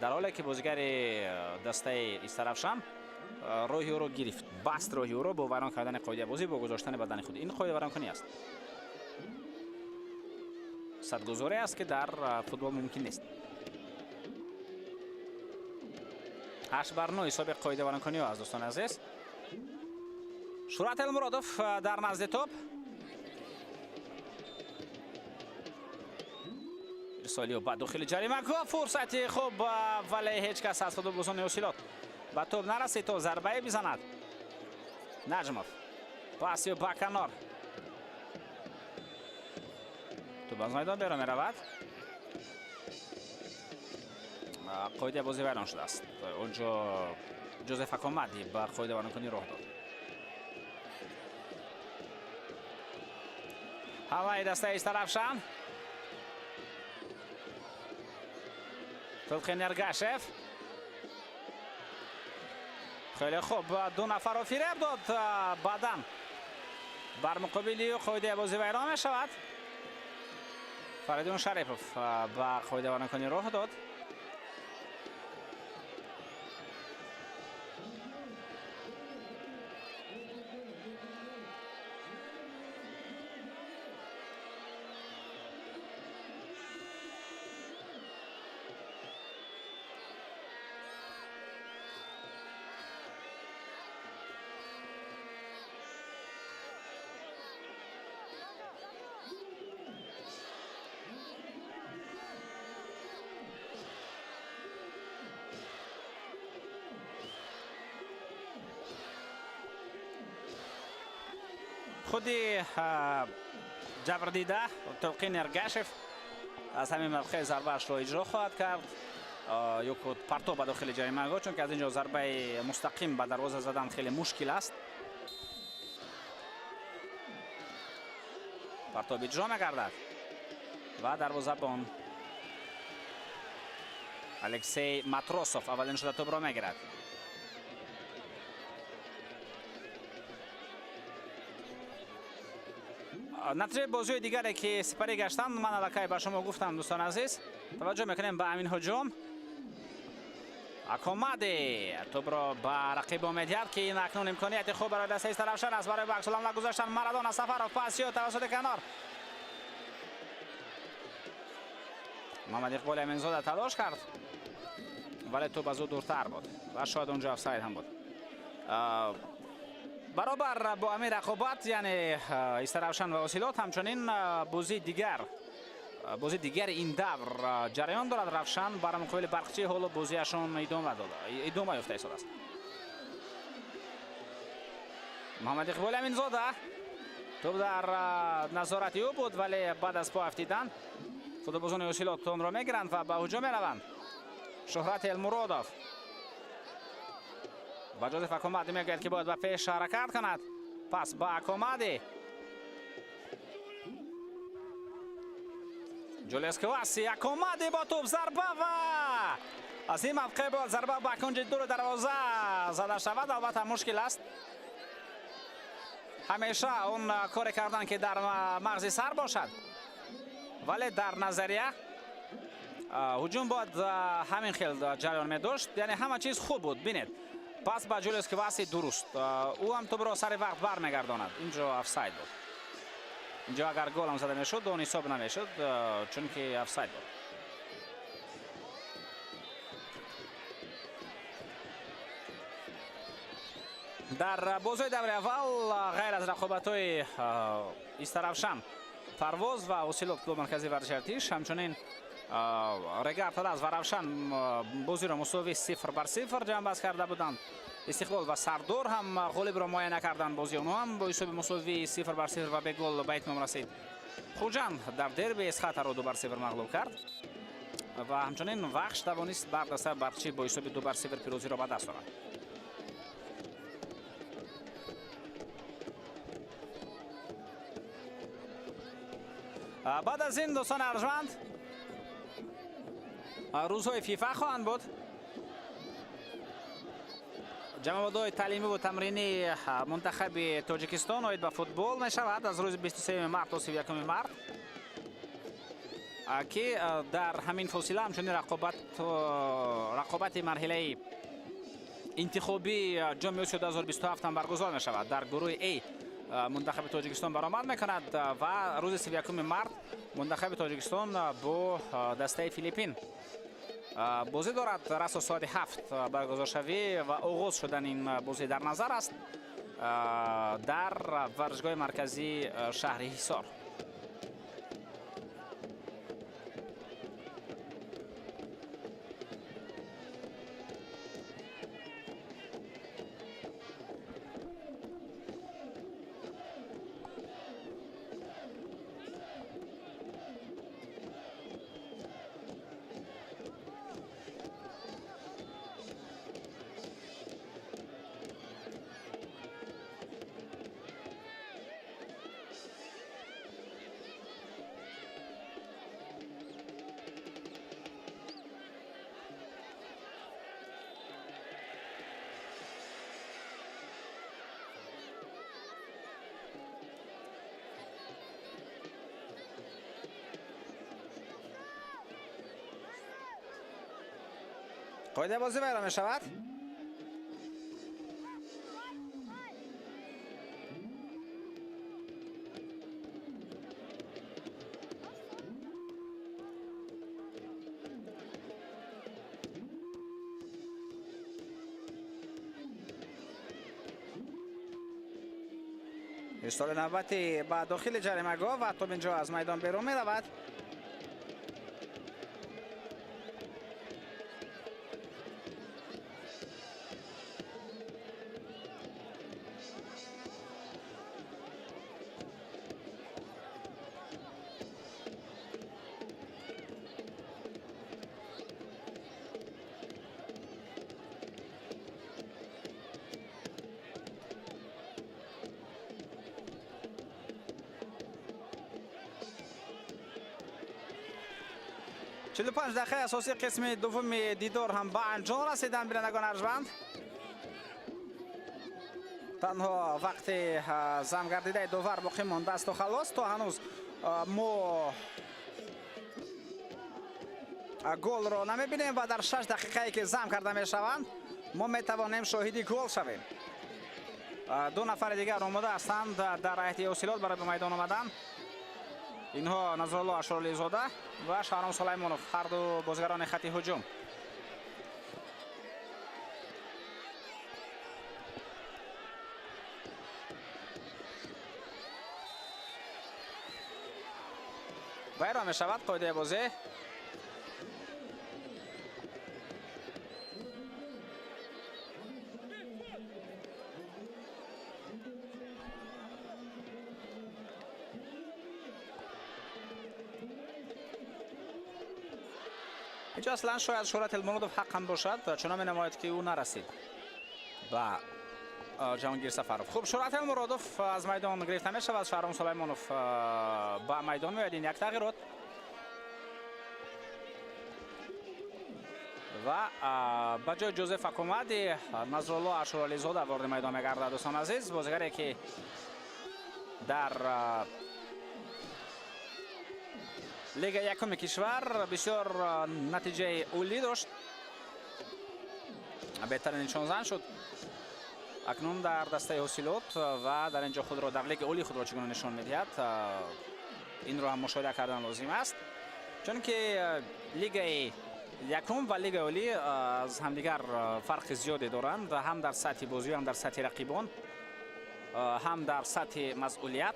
در حالی که بازیگر دسته ایسترفشان روحی او را گرفت، بست روحی او را با ویران کردن قاعده بازی با گذاشتن بدن خود. این قاعده ویران کنی است، صدگذاری است که در فوتبال ممکن نیست. 8-9 حساب قاعده ویران کنی از دوستان عزیز. شورت المرادوف در نزد توپ. ارسالی با داخل جریمه فرصتی خوب ولی هیچ کس از فوتبالبازان اوسیلوت به توپ نرسید تا ضربه بزند. نجموف پاسی با کنار توپ از میدان بیرون میرود. قاعده بازی ویران شده است. اونجا جوزف حکامتی به قاعده ویران کنی راه داد. هوای دسته ایسترفشان. تلقین ارگاشف خیلی خوب دو نفر را فریب داد. بعداً بر مقابل قاعده بازی ویران می شود. فریدون شریفوف به قاعده ویران کنی راه داد. خودی جبردیده تلقین ارگشف از همین موقع ضربه‌اش رو اجرا خواهد کرد. یک پرتو به داخل جریمه، چون که از اینجا ضربه مستقیم به دروازه زدن خیلی مشکل است. پرتو اجرا می‌گردد و دروازه‌بان الکسی ماتروسوف اولین شده توپ را می‌گیرد. نتیجه بازی دیگری که سپری گشتند من الکی به شما گفتم دوستان عزیز. توجه میکنیم به همین هجوم. اکومادی توپ را به رقیب میدهد که این اکنون امکانیت خوب برای دسته طرفشان است برای عکس العمل گذاشتن مارادونا. سفرов پاسیو توسط کنار محمد اقبال امینزاده تلاش کرد ولی توپ از او دورتر بود و شاید اونجا افساید هم بود. برابر با امیر رقابت یعنی استرافشان و وسیلات همچنین بازی دیگر این دور جریان دارد. رفشان برای مقابل برقچی حالا بازیشون ادامه یافته است. محمد اقبال امینزاده توپ در نظارت او بود ولی بعد از پا افتیدن فوتبالبازان وسیلات اون را میگیرند و به هجوم میروند. شهرت المرادوف با جوزف اکومادی میگوید که باید به پیش حرکت کند. پس با اکومادی جولیس کواسی اکومادی با توپ ضربه و از این موقع باید ضربه با کنج دور دروازه زده شود. البته مشکل است همیشه اون کار کردن که در مغز سر باشد ولی در نظریه هجوم باید همین خیل جریان می داشت. یعنی همه چیز خوب بود. بینید پس با جولیس کواسی درست او هم توپ را سر وقت برمیگرداند. اینجا افساید بود. اینجا اگر گل هم زده میشد اون حساب نمیشد چون که افساید بود. در بازی دور اول غیر از رقابت‌های استرافشان پرواز و وسیلات کلوب مرکزی ورزش ارتش همچنین رگارد از ورافشان بازی را مساوی 0-0 جمع بست کرده بودند. استقلال و سردار هم غالب را معاینه کردن. بازی اونها هم با حساب مساوی 0-0 و به گل به اتمام رسید. خوجند در دربی اسخاط را 2-0 مغلوب کرد و همچنین وخش توانست بر دسته برقچی با حساب 2-0 پیروزی را به دست آورد. بعد از این دوستان ارجمند روزهای فیفا خواهند بود. جمع‌آوری تعلیمی و تمرینی منتخب تاجیکستان عاید به فوتبال می شود از روز 23 مارس تا 31 مارس که در همین فاصله همچنین رقابت مرحله انتخابی جام آسیا 2027 هم برگزار می شود. در گروه A منتخب تاجیکستان برآمد میکند و روز 31 مارس منتخب تاجیکستان با دسته فیلیپین بازی دارد. رأس ساعت 7 برگزار شوی و آغاز شدن این بازی در نظر است در ورزشگاه مرکزی شهر حصار. قاعده بازی بیان می شود. اشتغال نوبتی با داخل جریمه گاه و توپ اینجا از میدان بیرون می رود. 45 دقیقه اساسی قسم دوم دیدار هم به انجام رسیدن بینندگان ارجمند. تنها وقت زمگردیده دوور باقی مانده است و خلاص تا هنوز ما گل را نمیبینیم و در 6 دقیقه که زم کرده میشوند ما میتوانیم شاهدی گل شویم. دو نفر دیگر آماده هستند در هیئت حاصلات برای به میدان آمدن. اینها نظرالله اشرالی زاده و شهرام سلیمانوف، هر دو بازیگران خط هجوم. ویرا می شود قاعده بازی. اینجا اصلا شاید شهرت المرودوف حق هم باشد، چون می نماید که او نرسید با جهانگیر سفروف. خوب، شهرت المرودوف از میدان گرفته می شود. شهرام سلیمانوف با میدان میاد. این یک تغییرات و با جای جوزف حکومتی نظرالله اشرالی زاده وارد میدان میگردد. دوستان عزیز، بازیگری که در لیگ یکم کشور بسیار نتیجه عالی داشت، بهترین نشان زن شد. اکنون در دسته حاصلات و در اینجا خود را در لیگ عالی خود را چگونه نشان میدهد، این را هم مشاهده کردن لازم است، چون که لیگ یکم و لیگ عالی از همدیگر فرق زیادی دارند، هم در سطح بازی، هم در سطح رقیبان، هم در سطح مسئولیت.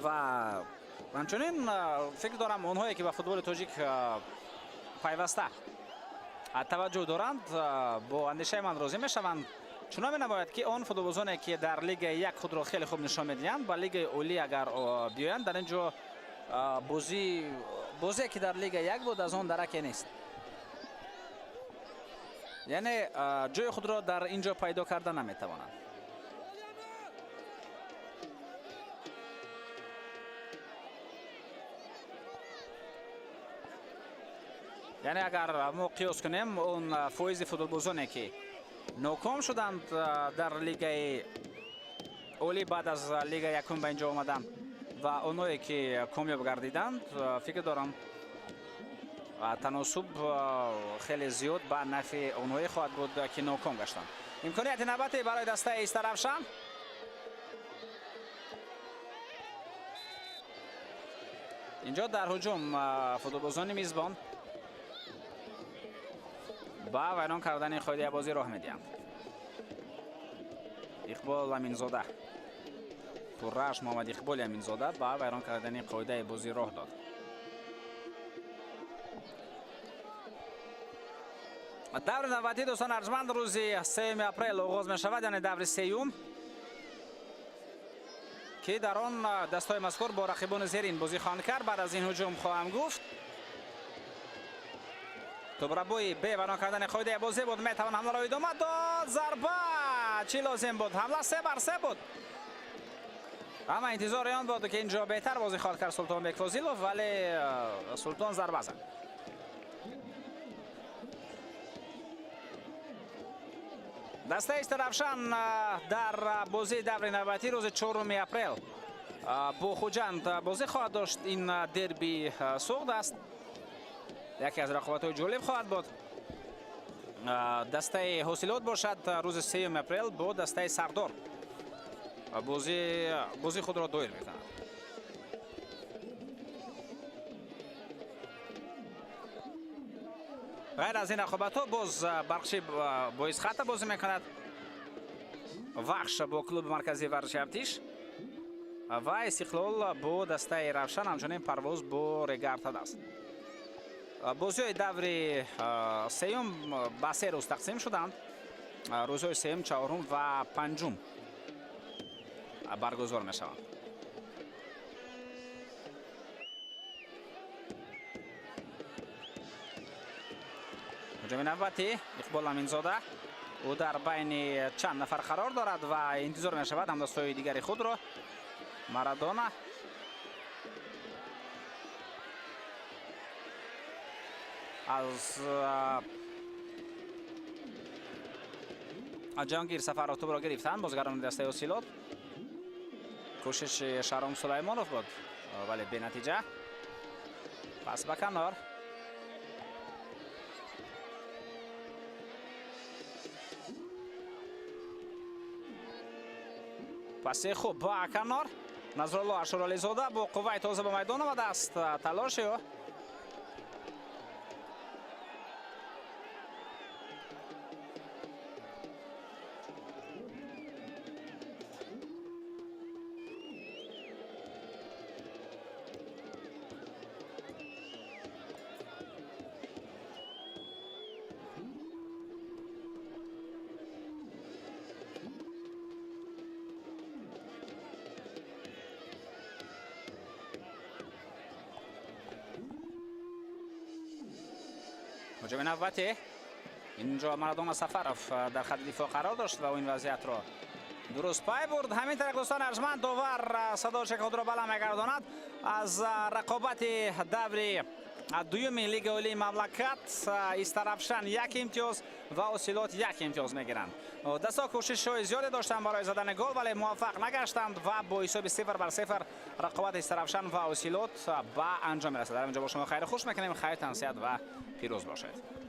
و همچنین فکر دارم اونهایی که به فوتبال تاجیک پیوسته توجه دارند با اندیشه من راضی میشوند، چون نباید که آن فوتبالبازانی که در لیگ یک خود را خیلی خوب نشان میدهند با لیگ عالی اگر بیایند، در اینجا بازی که در لیگ یک بود از آن درک نیست. یعنی جای خود را در اینجا پیدا کرده نمیتوانند. یعنی اگر ما قیاس کنیم اون فایز فوتبالبازانی که ناکام شدند در لیگ عالی بعد از لیگ یکم به اینجا آمدند و اونایی که کامیاب گردیدند، فکر دارم تناسب خیلی زیاد به نفع اونایی خواهد بود که ناکام گشتند. امکانیت نوبتی برای دسته استرافشان. اینجا در هجوم فوتبالبازان میزبان با ویران کردن قاعده بازی راه میدهند. اقبال امینزاده، پررش محمد اقبال امینزاده با ویران کردن قاعده بازی راه داد. دور نوبتی دوستان ارجمند روز 3 اپریل آغاز می شود، یعنی دور سیوم که در آن دستای مذکور با رقیبان زیرین بازی خواهند کرد. بعد از این هجوم خواهم گفت توبرابوی به ویران کردن قاعده بازی بود، میتوان حمله را ادامه داد. ضربه چی لازم بود؟ حمله 3 بر 3 بود، اما انتظار آن بود که اینجا بهتر بازی خواهد کرد سلطان بیک فاضلوف، ولی سلطان ضربه زد. دسته استرافشان در بازی دور نوبتی روز 4 اپریل با خوجند بازی خواهد داشت. این دربی سوخت است، یکی از رقابت‌های جالب خواهد بود. دسته حاصلات باشد روز 3 اپریل با دسته سردار بازی خود را دویر می‌کند. غیر از این رقابت‌ها باز برخشی با اسخط بازی می‌کند، وحش با کلوب مرکزی ورزشی ارتش و استقلال با دسته روشن، همچنین پرواز با رگارتاد است. بازی دور سیوم به 3 روز تقسیم شدند. روزهای سیوم، چهارم و پنجم برگزار می شوند. هجوم نوبتی اقبال امینزاده، او در بین چند نفر قرار دارد و انتظار می شود همدستای دیگری خود را. مارادونا از جهانگیر سفر توپ را گرفتن. بازیکنان دسته اوسیلوت. کوشش شهرام سلیمانوف بود ولی به نتیجه. پس به کنار. پس خوب با کنار. نظرالله اشورالی زاده با قوه تازه به میدان آمده است. تلاش او هجوم نوبتی. اینجا مارادونا سفرов در خط دفاع قرار داشت و این وضعیت را درست پای برد. همین طریق دوستان ارجمند داور صدای خود را بلند می‌گرداند. از رقابت دور دوم لیگ عالی مملکت استرافشان یک امتیاز و اوسیلوت یک امتیاز میگیرند. دستا کوشش‌های زیادی داشتند برای زدن گل ولی موفق نگشتند و با حساب 0-0 رقابت استرافشان و اوسیلوت به انجام رسید. در اینجا با شما خیر خوش میکنیم. خیر تنسیت و پیروز باشید.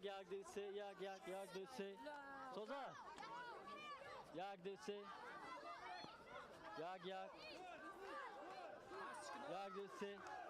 یک دو سه یک دو سه سوزا یک دو سه یک دو سه